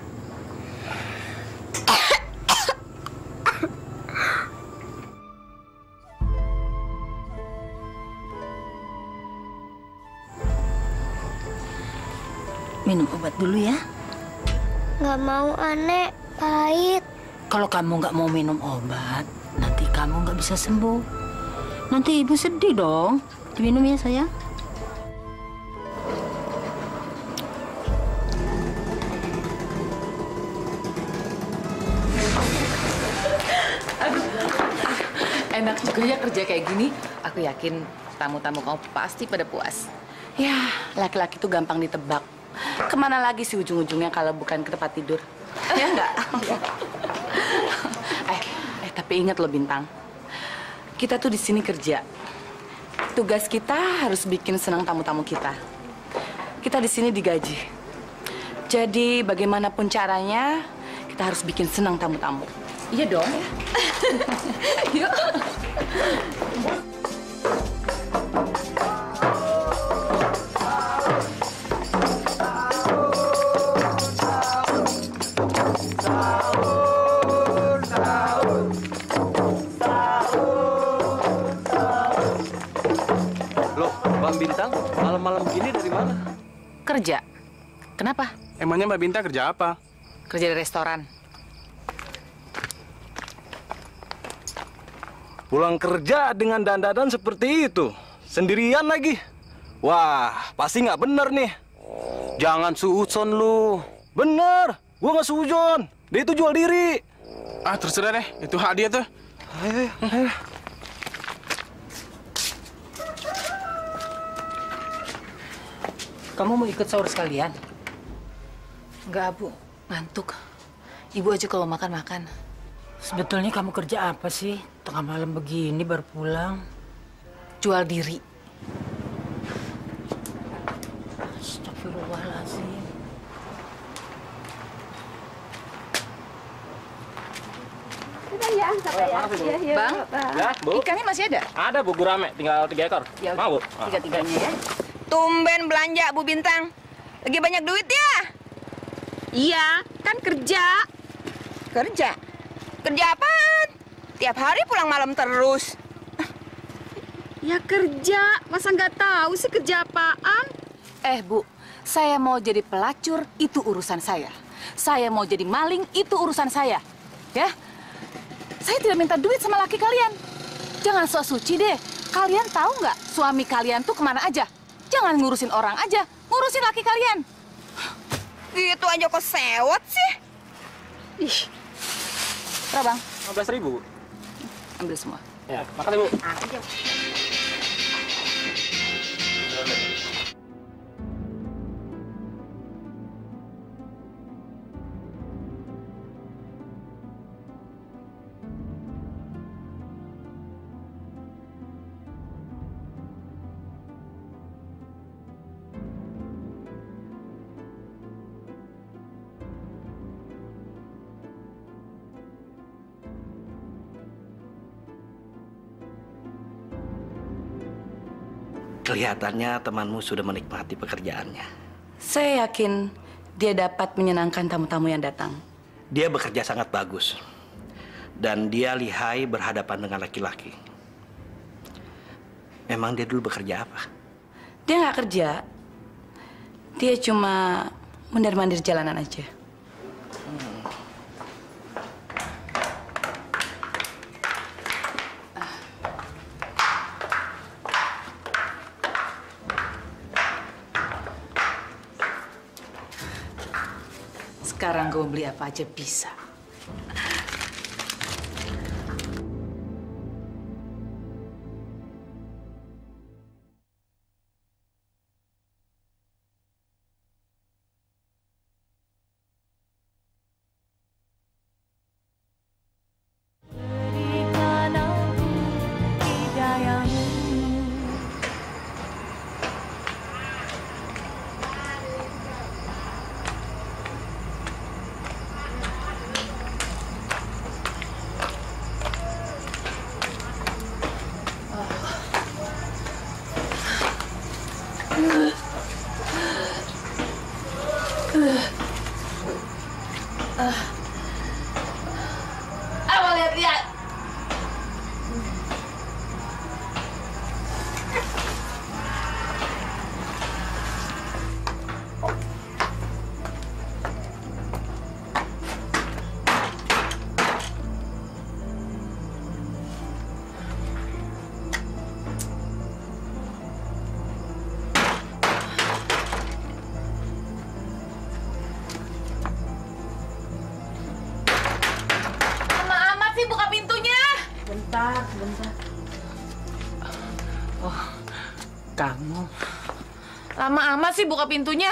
Speaker 5: Minum obat dulu ya.
Speaker 2: Nggak mau, Nek. Pahit.
Speaker 5: Kalau kamu nggak mau minum obat, nanti kamu nggak bisa sembuh. Nanti ibu sedih dong. Diminum ya, sayang.
Speaker 3: Enak juga ya kerja kayak gini. Aku yakin tamu-tamu kamu pasti pada puas.
Speaker 7: Ya, laki-laki itu gampang ditebak. Kemana lagi sih ujung-ujungnya kalau bukan ke tempat tidur? Ya enggak? Tapi ingat loh Bintang. Kita tuh di sini kerja. Tugas kita harus bikin senang tamu-tamu kita. Kita di sini digaji. Jadi bagaimanapun caranya, kita harus bikin senang tamu-tamu.
Speaker 3: Iya dong.
Speaker 7: Yuk.
Speaker 3: Kerja? Kenapa?
Speaker 8: Emangnya Mbak Bintang kerja apa?
Speaker 3: Kerja di restoran.
Speaker 15: Pulang kerja dengan dandanan seperti itu. Sendirian lagi. Wah, pasti nggak bener nih. Jangan suuzon lu. Bener, gua nggak suuzon. Dia itu jual diri.
Speaker 8: Ah, terserah deh. Itu hak dia tuh.
Speaker 15: Ayo.
Speaker 5: Kamu mau ikut sahur sekalian?
Speaker 3: Enggak, Bu. Ngantuk. Ibu aja kalau makan-makan.
Speaker 5: Sebetulnya kamu kerja apa sih? Tengah malam begini baru pulang.
Speaker 3: Jual diri.
Speaker 5: Astagfirullahaladzim.
Speaker 9: Ya,
Speaker 3: Bang,
Speaker 15: Ya, Bu.
Speaker 3: ikannya masih ada?
Speaker 15: Ada, Bu, gurame. Tinggal 3 ekor.
Speaker 3: Ya,
Speaker 15: Mau, Bu?
Speaker 3: tiga-tiganya ya.
Speaker 12: Tumben belanja, Bu Bintang. Lagi banyak duit ya?
Speaker 9: Iya, kan kerja.
Speaker 12: Kerja? Kerja apaan? Tiap hari pulang malam terus.
Speaker 9: Ya kerja, masa nggak tahu sih kerja apaan?
Speaker 3: Bu, saya mau jadi pelacur, itu urusan saya. Saya mau jadi maling, itu urusan saya. Ya? Saya tidak minta duit sama laki kalian. Jangan sok suci deh. Kalian tahu nggak suami kalian tuh kemana aja? Jangan ngurusin orang aja, ngurusin laki kalian.
Speaker 12: Gitu aja kok sewot sih.
Speaker 3: Ih. Berapa, Bang?
Speaker 15: 15.000.
Speaker 3: Ambil semua.
Speaker 15: Ya, makasih, Bu.
Speaker 6: Kelihatannya temanmu sudah menikmati pekerjaannya.
Speaker 3: Saya yakin dia dapat menyenangkan tamu-tamu yang datang.
Speaker 6: Dia bekerja sangat bagus. Dan dia lihai berhadapan dengan laki-laki. Memang dia dulu bekerja apa?
Speaker 3: Dia nggak kerja. Dia cuma mondar-mandir jalanan aja. Sekarang gue beli apa aja bisa. Apa lihat-lihat? Buka pintunya.
Speaker 5: Bentar. Oh, kamu.
Speaker 3: Lama amat sih buka pintunya.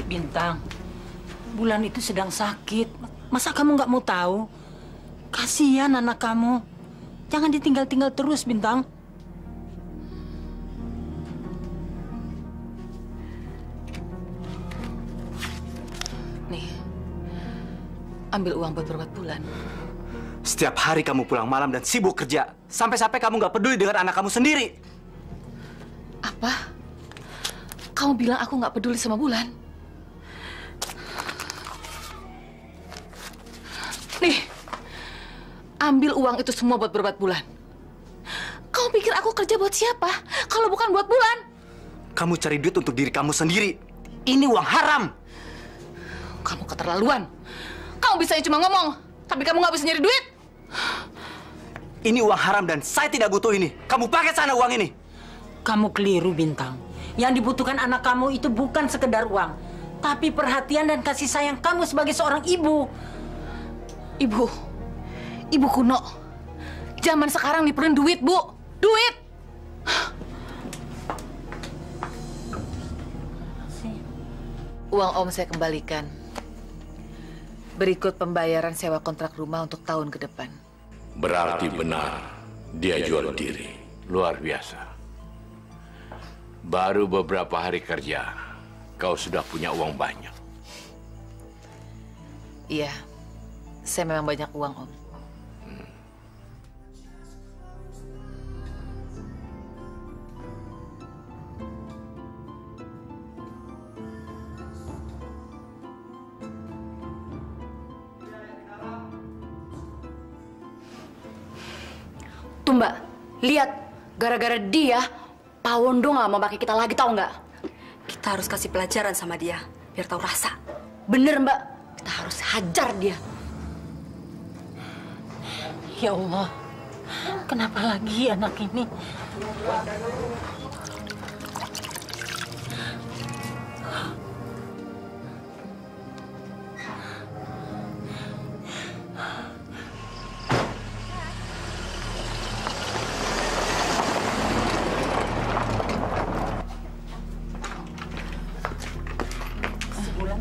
Speaker 5: Bintang, Bulan itu sedang sakit. Masa kamu nggak mau tahu? Kasihan anak kamu. Jangan ditinggal-tinggal terus, Bintang.
Speaker 3: Nih, ambil uang buat berobat Bulan.
Speaker 4: Setiap hari kamu pulang malam dan sibuk kerja. Sampai-sampai kamu nggak peduli dengan anak kamu sendiri.
Speaker 3: Apa? Kamu bilang aku nggak peduli sama Bulan? Nih, ambil uang itu semua buat berobat Bulan. Kamu pikir aku kerja buat siapa? Kalau bukan buat Bulan.
Speaker 4: Kamu cari duit untuk diri kamu sendiri. Ini uang haram.
Speaker 3: Kamu keterlaluan. Kamu bisa cuma ngomong, tapi kamu nggak bisa nyari duit.
Speaker 4: Ini uang haram dan saya tidak butuh ini. Kamu pakai sana uang ini.
Speaker 5: Kamu keliru, Bintang. Yang dibutuhkan anak kamu itu bukan sekedar uang, tapi perhatian dan kasih sayang kamu sebagai seorang ibu.
Speaker 3: Ibu kuno. Zaman sekarang diperluin duit, Bu. Duit. Uang Om saya kembalikan. Berikut pembayaran sewa kontrak rumah untuk tahun ke depan.
Speaker 13: Berarti benar, dia jual diri. Luar biasa. Baru beberapa hari kerja, kau sudah punya uang banyak.
Speaker 3: Iya, saya memang banyak uang, Om.
Speaker 7: Tuh Mbak, lihat. Gara-gara dia, Pak Wondo nggak mau pakai kita lagi, tahu nggak?
Speaker 16: Kita harus kasih pelajaran sama dia, biar tahu rasa.
Speaker 7: Bener Mbak, kita harus hajar dia.
Speaker 5: Ya Allah, kenapa lagi anak ini?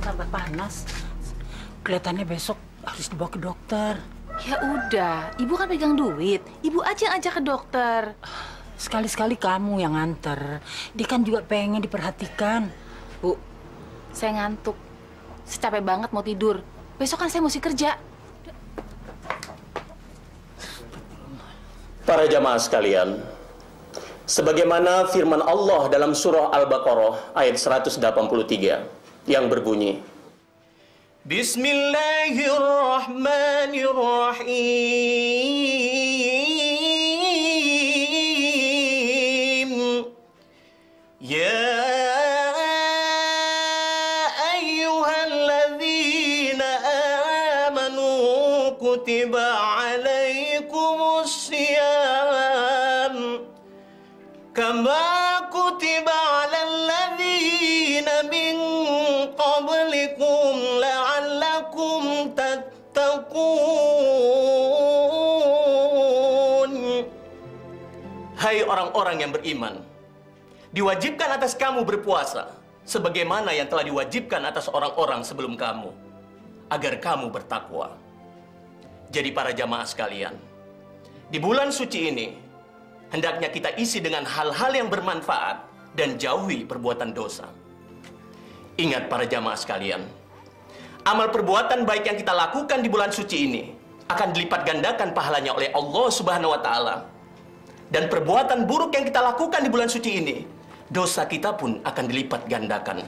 Speaker 5: Tambah panas. Kelihatannya besok harus dibawa ke dokter.
Speaker 3: Ya udah, Ibu kan pegang duit. Ibu aja yang ajak ke dokter.
Speaker 5: Sekali-sekali kamu yang nganter. Dia kan juga pengen diperhatikan.
Speaker 3: Bu, saya ngantuk. Saya capek banget mau tidur. Besok kan saya mesti kerja.
Speaker 17: Para jamaah sekalian, sebagaimana firman Allah dalam surah Al-Baqarah ayat 183 yang berbunyi, Bismillahirrahmanirrahim. Ya ayyuhalladzina amanu kutiba alaikumus siyam kama kutiba alal ladzina min qablikum la'allakum tattaqun. Hai orang-orang yang beriman, diwajibkan atas kamu berpuasa sebagaimana yang telah diwajibkan atas orang-orang sebelum kamu, agar kamu bertakwa. Jadi para jamaah sekalian, di bulan suci ini hendaknya kita isi dengan hal-hal yang bermanfaat dan jauhi perbuatan dosa. Ingat para jamaah sekalian, amal perbuatan baik yang kita lakukan di bulan suci ini akan dilipat gandakan pahalanya oleh Allah Subhanahu wa Ta'ala. Dan perbuatan buruk yang kita lakukan di bulan suci ini, dosa kita pun akan dilipat gandakan.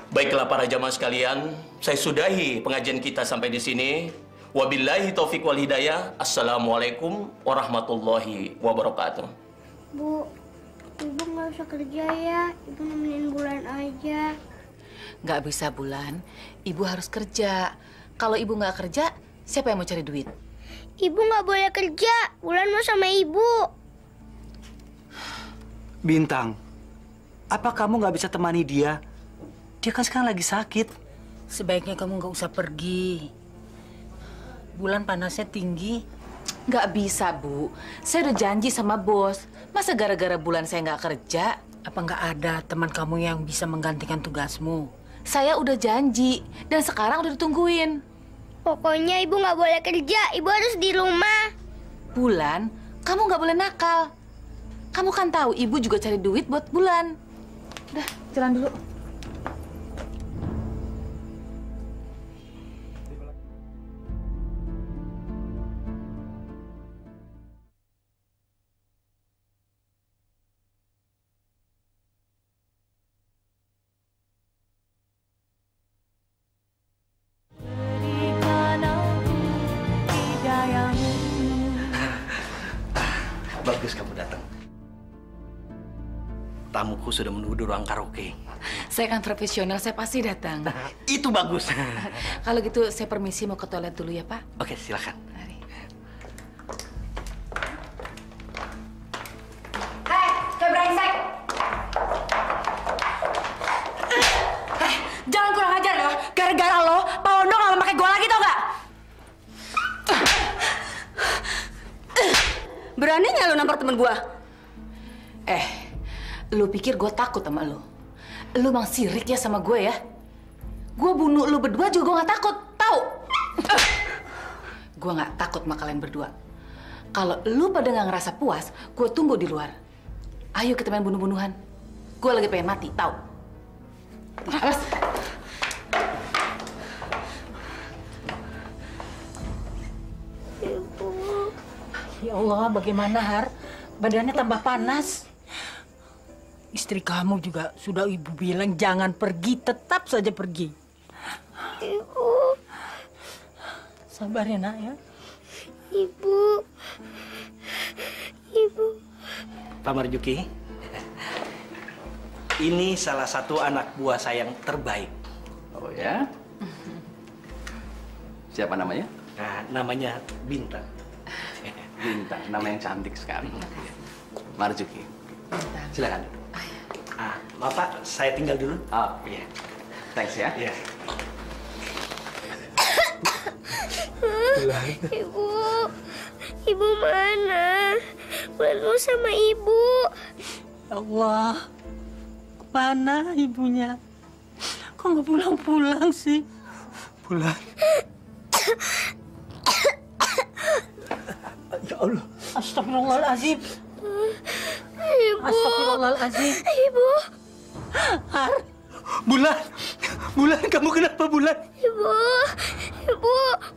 Speaker 17: Baiklah para jamaah sekalian, saya sudahi pengajian kita sampai di sini. Wabillahi taufiq wal hidayah. Assalamualaikum warahmatullahi wabarakatuh.
Speaker 2: Bu, Ibu nggak usah kerja ya. Ibu nemenin Bulan aja.
Speaker 3: Nggak bisa, Bulan. Ibu harus kerja. Kalau Ibu nggak kerja, siapa yang mau cari duit?
Speaker 2: Ibu nggak boleh kerja. Bulan mau sama Ibu.
Speaker 4: Bintang, apa kamu nggak bisa temani dia? Dia kan sekarang lagi sakit.
Speaker 5: Sebaiknya kamu nggak usah pergi. Bulan panasnya tinggi.
Speaker 3: Nggak bisa, Bu. Saya udah janji sama bos. Masa gara-gara Bulan saya nggak kerja?
Speaker 5: Apa nggak ada teman kamu yang bisa menggantikan tugasmu?
Speaker 3: Saya udah janji, dan sekarang udah ditungguin.
Speaker 2: Pokoknya Ibu nggak boleh kerja. Ibu harus di rumah.
Speaker 3: Bulan, kamu nggak boleh nakal. Kamu kan tahu Ibu juga cari duit buat Bulan. Udah, jalan dulu.
Speaker 18: Berikan aku hidayahmu
Speaker 6: Bagus kamu datang. Tamuku sudah menunggu di ruang karaoke.
Speaker 3: Saya kan profesional, saya pasti datang.
Speaker 6: Itu bagus.
Speaker 3: Kalau gitu saya permisi mau ke toilet dulu ya, Pak.
Speaker 6: Oke, silakan.
Speaker 7: Kayak brengsek. Jangan kurang ajar ya. Gara-gara lo, Pak Ondo nggak mau pakai gua lagi tau gak? Beraninya lo nampar temen gua?
Speaker 3: Lu pikir gue takut sama lu? Lu bang sirik ya sama gue ya? Gue bunuh lu berdua juga gue gak takut, tahu? Gue gak takut sama kalian berdua. Kalau lu pada gak ngerasa puas, gue tunggu di luar. Ayo kita main bunuh-bunuhan. Gue lagi pengen mati, tahu? Awas.
Speaker 5: Ibu. Ya Allah, bagaimana Har? Badannya tambah panas. Istri kamu juga sudah ibu bilang jangan pergi, tetap saja pergi.
Speaker 2: Ibu.
Speaker 5: Sabar ya nak ya.
Speaker 2: Ibu. Ibu.
Speaker 6: Pak Marjuki, ini salah satu anak buah saya yang terbaik.
Speaker 18: Oh ya? Siapa namanya?
Speaker 6: Nah, namanya Bintang.
Speaker 18: Bintang, nama yang cantik sekali. Marjuki. Silakan.
Speaker 6: Maaf Pak, saya tinggal dulu.
Speaker 18: Oh iya. Thanks ya.
Speaker 6: Iya.
Speaker 2: Ibu. Ibu mana? Malu sama ibu.
Speaker 5: Allah. Mana ibunya? Kok nggak pulang-pulang sih?
Speaker 6: Bulan. Ya Allah.
Speaker 5: Astagfirullahaladzim.
Speaker 2: Ibu.
Speaker 5: Astagfirullahaladzim.
Speaker 2: Ibu.
Speaker 6: Har. Bulan, kamu kenapa Bulan?
Speaker 2: Ibu.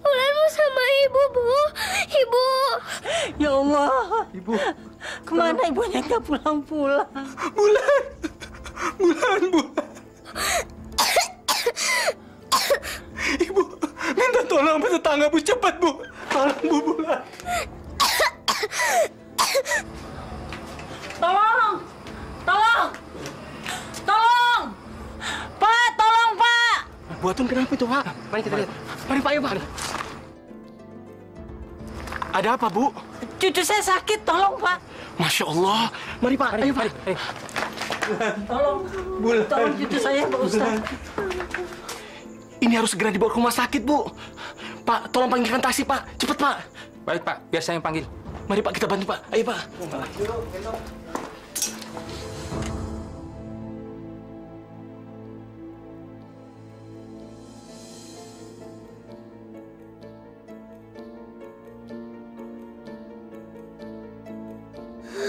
Speaker 2: Bulan mau sama ibu, Bu. Ibu.
Speaker 5: Ya Allah.
Speaker 6: Ibu.
Speaker 5: Kemana ibunya nggak pulang-pulang?
Speaker 6: Bulan. Ibu, minta tolong sama tetangga Bu, cepat Bu. Tolong Bu, Bulan.
Speaker 5: Tolong! Pak, tolong Pak!
Speaker 6: Buatun kenapa itu Pak?
Speaker 18: Mari kita lihat.
Speaker 6: Mari Pak, ayo Pak. Ada apa Bu?
Speaker 5: Cucu saya sakit, tolong Pak.
Speaker 6: Masya Allah. Mari Pak, ayo Pak.
Speaker 5: Tolong, tolong cucu saya Pak Ustaz.
Speaker 6: Ini harus segera dibawa ke rumah sakit Bu. Pak, tolong panggilkan taksi Pak. Cepat Pak.
Speaker 18: Baik Pak, biar saya yang panggil.
Speaker 6: Mari Pak, kita bantu Pak. Ayo Pak.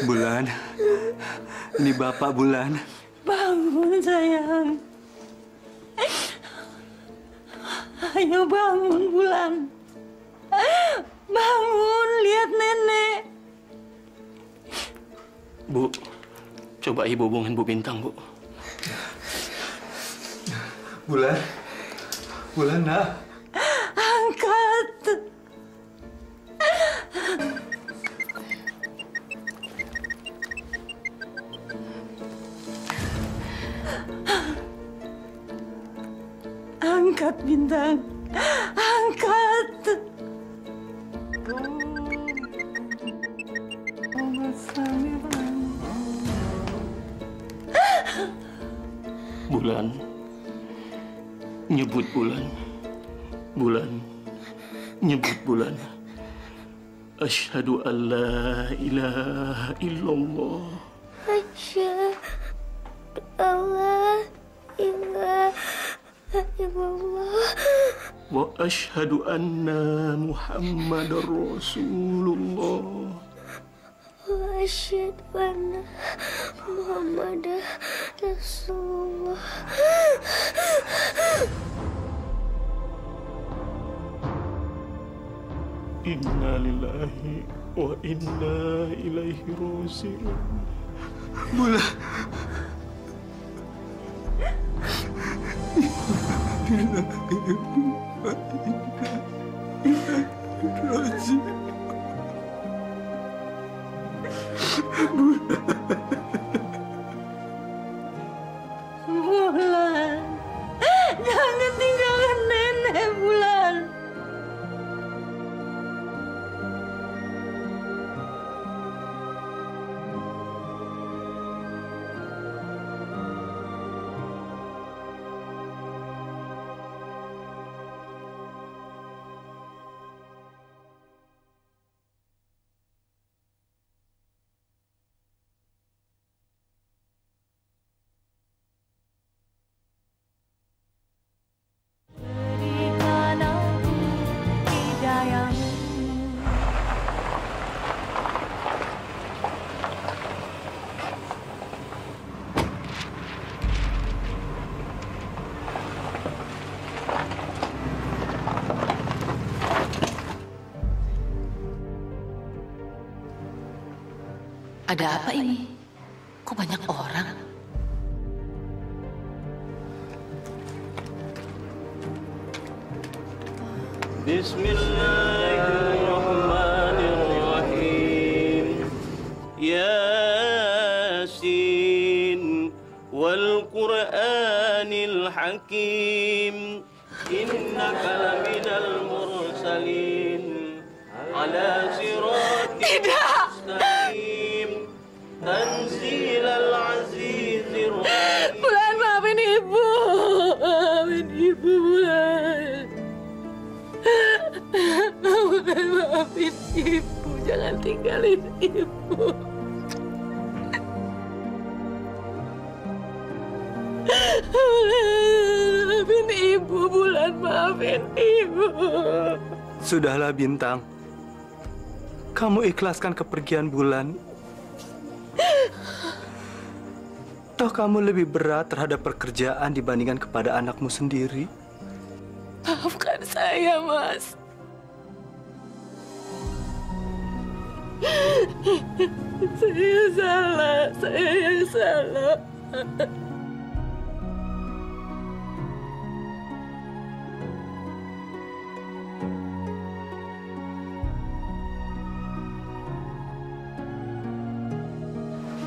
Speaker 6: Bulan, ini Bapak Bulan.
Speaker 5: Bangun sayang. Ayo bangun Bulan. Bangun, lihat nenek.
Speaker 6: Bu, coba Ibu hubungin Bu Bintang, Bu. Bulan nak.
Speaker 5: Angkat. Angkat Bintang. Angkat.
Speaker 6: Bulan. Nyebut Bulan. Bulan. Nyebut Bulan. Asyhadu an la ilaha illallah.
Speaker 2: Asyhadu an la ilaha illallah.
Speaker 6: Wa asyhadu anna Muhammadar Rasulullah.
Speaker 2: Wa asyhadu anna Muhammadar Rasulullah.
Speaker 6: Inna lillahi wa inna ilaihi raji'un. Bulan.
Speaker 5: Bulan, jangan tinggalkan nenek, Bulan.
Speaker 3: Ada apa ini? Kok banyak orang?
Speaker 17: Bismillahirrahmanirrahim. Yasin wal Qur'anil Hakim. Innaka laminal mursalin ala siratin mustaqim. Tanzilal azizir rahim.
Speaker 5: Bulan, maafin Ibu. Maafin Ibu, Bulan. Bulan, maafin Ibu. Jangan tinggalin Ibu. Maafin Ibu, Bulan. Maafin Ibu.
Speaker 4: Sudahlah, Bintang. Kamu ikhlaskan kepergian Bulan. Toh kamu lebih berat terhadap pekerjaan dibandingkan kepada anakmu sendiri.
Speaker 5: Maafkan saya, Mas. Saya salah. Saya yang salah.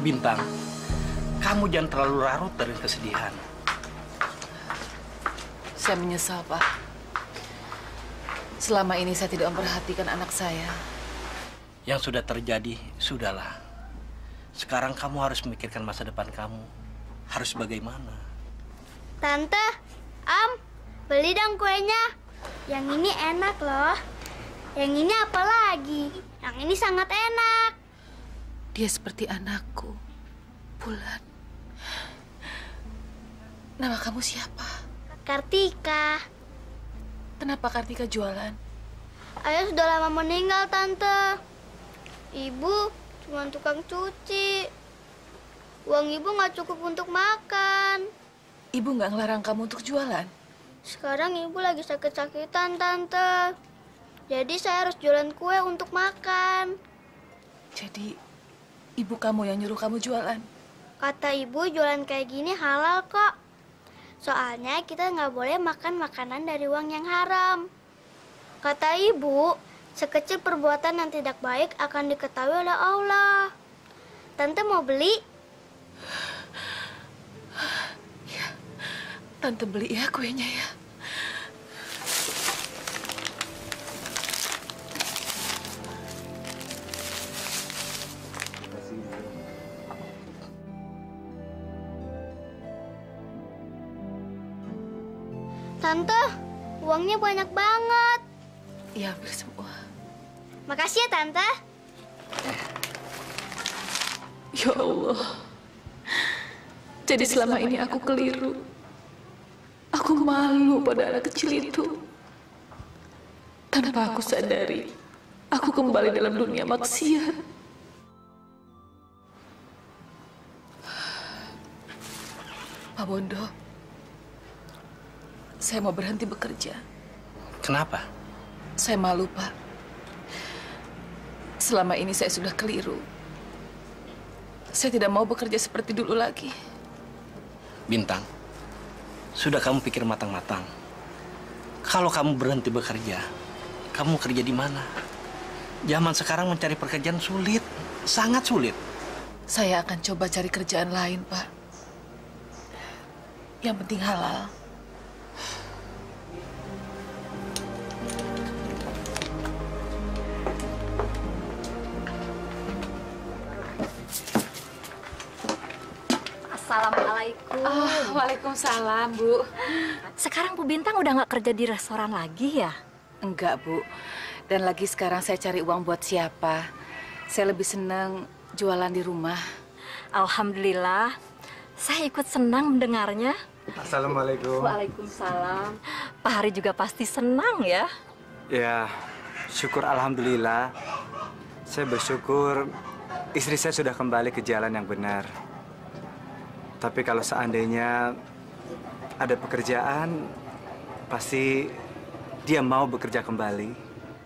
Speaker 6: Bintang, kamu jangan terlalu larut dari kesedihan.
Speaker 3: Saya menyesal, Pak. Selama ini saya tidak memperhatikan anak saya.
Speaker 6: Yang sudah terjadi, sudahlah. Sekarang kamu harus memikirkan masa depan kamu. Harus bagaimana?
Speaker 2: Tante, beli dong kuenya. Yang ini enak loh. Yang ini apa lagi? Yang ini sangat enak.
Speaker 3: Dia seperti anakku, Bulan. Nama kamu siapa?
Speaker 2: Kartika.
Speaker 3: Kenapa Kartika jualan?
Speaker 2: Ayah sudah lama meninggal, Tante. Ibu cuma tukang cuci. Uang ibu nggak cukup untuk makan.
Speaker 3: Ibu nggak ngelarang kamu untuk jualan?
Speaker 2: Sekarang ibu lagi sakit-sakitan, Tante. Jadi saya harus jualan kue untuk makan.
Speaker 3: Jadi ibu kamu yang nyuruh kamu jualan?
Speaker 2: Kata ibu jualan kayak gini halal kok. Soalnya kita nggak boleh makan makanan dari uang yang haram. Kata ibu, sekecil perbuatan yang tidak baik akan diketahui oleh Allah. Tante mau beli?
Speaker 3: Ya, Tante beli ya kuenya ya.
Speaker 2: Tante, uangnya banyak banget.
Speaker 3: Iya, hampir semua.
Speaker 2: Makasih ya, Tante.
Speaker 3: Ya Allah. Jadi selama ini aku keliru. Aku malu pada anak kecil itu. Tanpa aku sadari, aku kembali dalam dunia maksiat. Pak Bondo, saya mau berhenti bekerja.
Speaker 6: Kenapa?
Speaker 3: Saya malu, Pak. Selama ini saya sudah keliru. Saya tidak mau bekerja seperti dulu lagi.
Speaker 6: Bintang, sudah kamu pikir matang-matang. Kalau kamu berhenti bekerja, kamu kerja di mana? Zaman sekarang mencari pekerjaan sulit, sangat sulit.
Speaker 3: Saya akan coba cari kerjaan lain, Pak. Yang penting halal.
Speaker 9: Assalamualaikum.
Speaker 3: Waalaikumsalam, Bu.
Speaker 9: Sekarang Bu Bintang udah nggak kerja di restoran lagi ya?
Speaker 3: Enggak, Bu. Dan lagi sekarang saya cari uang buat siapa. Saya lebih senang jualan di rumah.
Speaker 9: Alhamdulillah. Saya ikut senang mendengarnya.
Speaker 4: Assalamualaikum.
Speaker 9: Waalaikumsalam. Pak Hari juga pasti senang ya?
Speaker 4: Ya, syukur alhamdulillah. Saya bersyukur istri saya sudah kembali ke jalan yang benar. Tapi kalau seandainya ada pekerjaan, pasti dia mau bekerja kembali.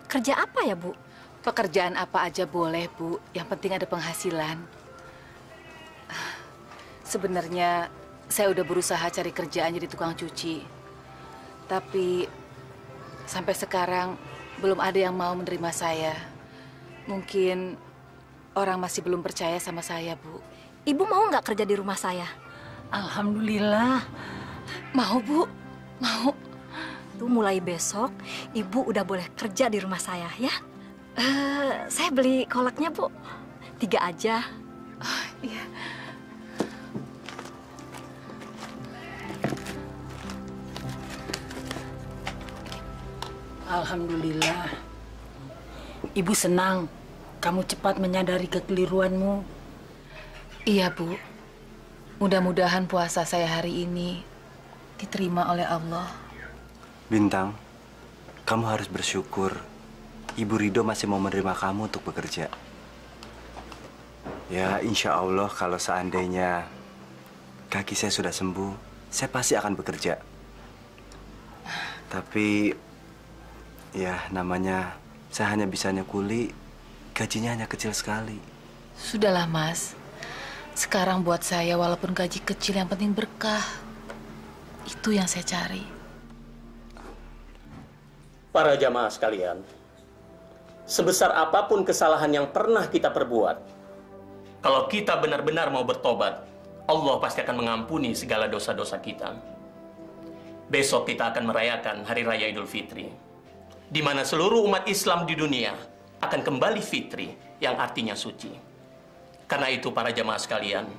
Speaker 9: Kerja apa ya, Bu?
Speaker 3: Pekerjaan apa aja boleh, Bu. Yang penting ada penghasilan. Sebenarnya saya udah berusaha cari kerjaan jadi tukang cuci. Tapi sampai sekarang belum ada yang mau menerima saya. Mungkin orang masih belum percaya sama saya, Bu.
Speaker 9: Ibu mau nggak kerja di rumah saya?
Speaker 5: Alhamdulillah.
Speaker 3: Mau, Bu. Mau.
Speaker 9: Tuh mulai besok, Ibu udah boleh kerja di rumah saya, ya? Saya beli kolaknya, Bu. 3 aja.
Speaker 3: Oh, iya.
Speaker 5: Alhamdulillah. Ibu senang kamu cepat menyadari kekeliruanmu.
Speaker 3: Iya, Bu. Mudah-mudahan puasa saya hari ini diterima oleh Allah.
Speaker 4: Bintang, kamu harus bersyukur Ibu Rido masih mau menerima kamu untuk bekerja. Ya, insya Allah kalau seandainya kaki saya sudah sembuh, saya pasti akan bekerja. Tapi, ya namanya saya hanya bisanya kuli, gajinya hanya kecil sekali.
Speaker 3: Sudahlah, Mas. Sekarang buat saya walaupun gaji kecil yang penting berkah. Itu yang saya cari.
Speaker 17: Para jamaah sekalian, sebesar apapun kesalahan yang pernah kita perbuat, kalau kita benar-benar mau bertobat, Allah pasti akan mengampuni segala dosa-dosa kita. Besok kita akan merayakan Hari Raya Idul Fitri, di mana seluruh umat Islam di dunia akan kembali fitri, yang artinya suci. Karena itu para jamaah sekalian,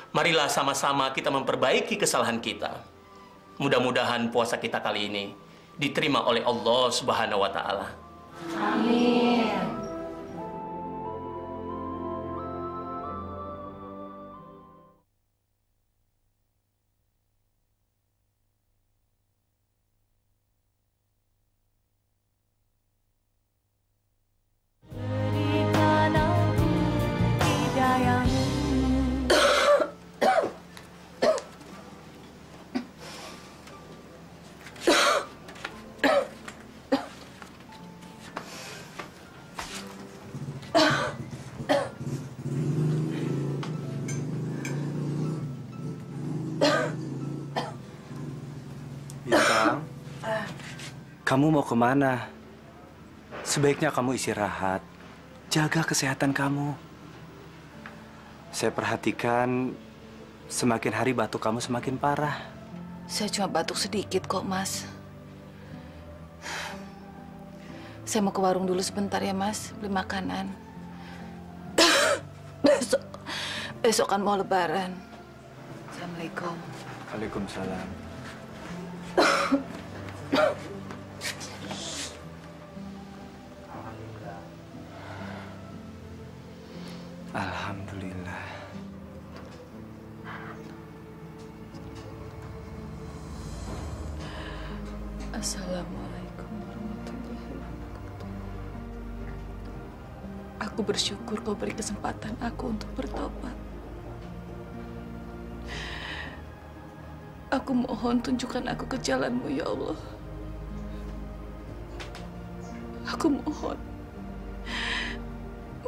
Speaker 17: marilah sama-sama kita memperbaiki kesalahan kita. Mudah-mudahan puasa kita kali ini diterima oleh Allah Subhanahu wa Ta'ala.
Speaker 5: Amin.
Speaker 4: Kamu mau kemana? Sebaiknya kamu istirahat. Jaga kesehatan kamu. Saya perhatikan semakin hari batuk kamu semakin parah.
Speaker 3: Saya cuma batuk sedikit kok, Mas. Saya mau ke warung dulu sebentar ya, Mas. Beli makanan. Besok kan mau lebaran. Assalamualaikum.
Speaker 4: Waalaikumsalam. Alhamdulillah.
Speaker 3: Assalamualaikum warahmatullahi wabarakatuh. Aku bersyukur kau beri kesempatan aku untuk bertobat. Aku mohon tunjukkan aku ke jalan-Mu, ya Allah. Aku mohon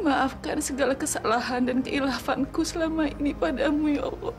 Speaker 3: maafkan segala kesalahan dan keilhafanku selama ini padamu, ya Allah.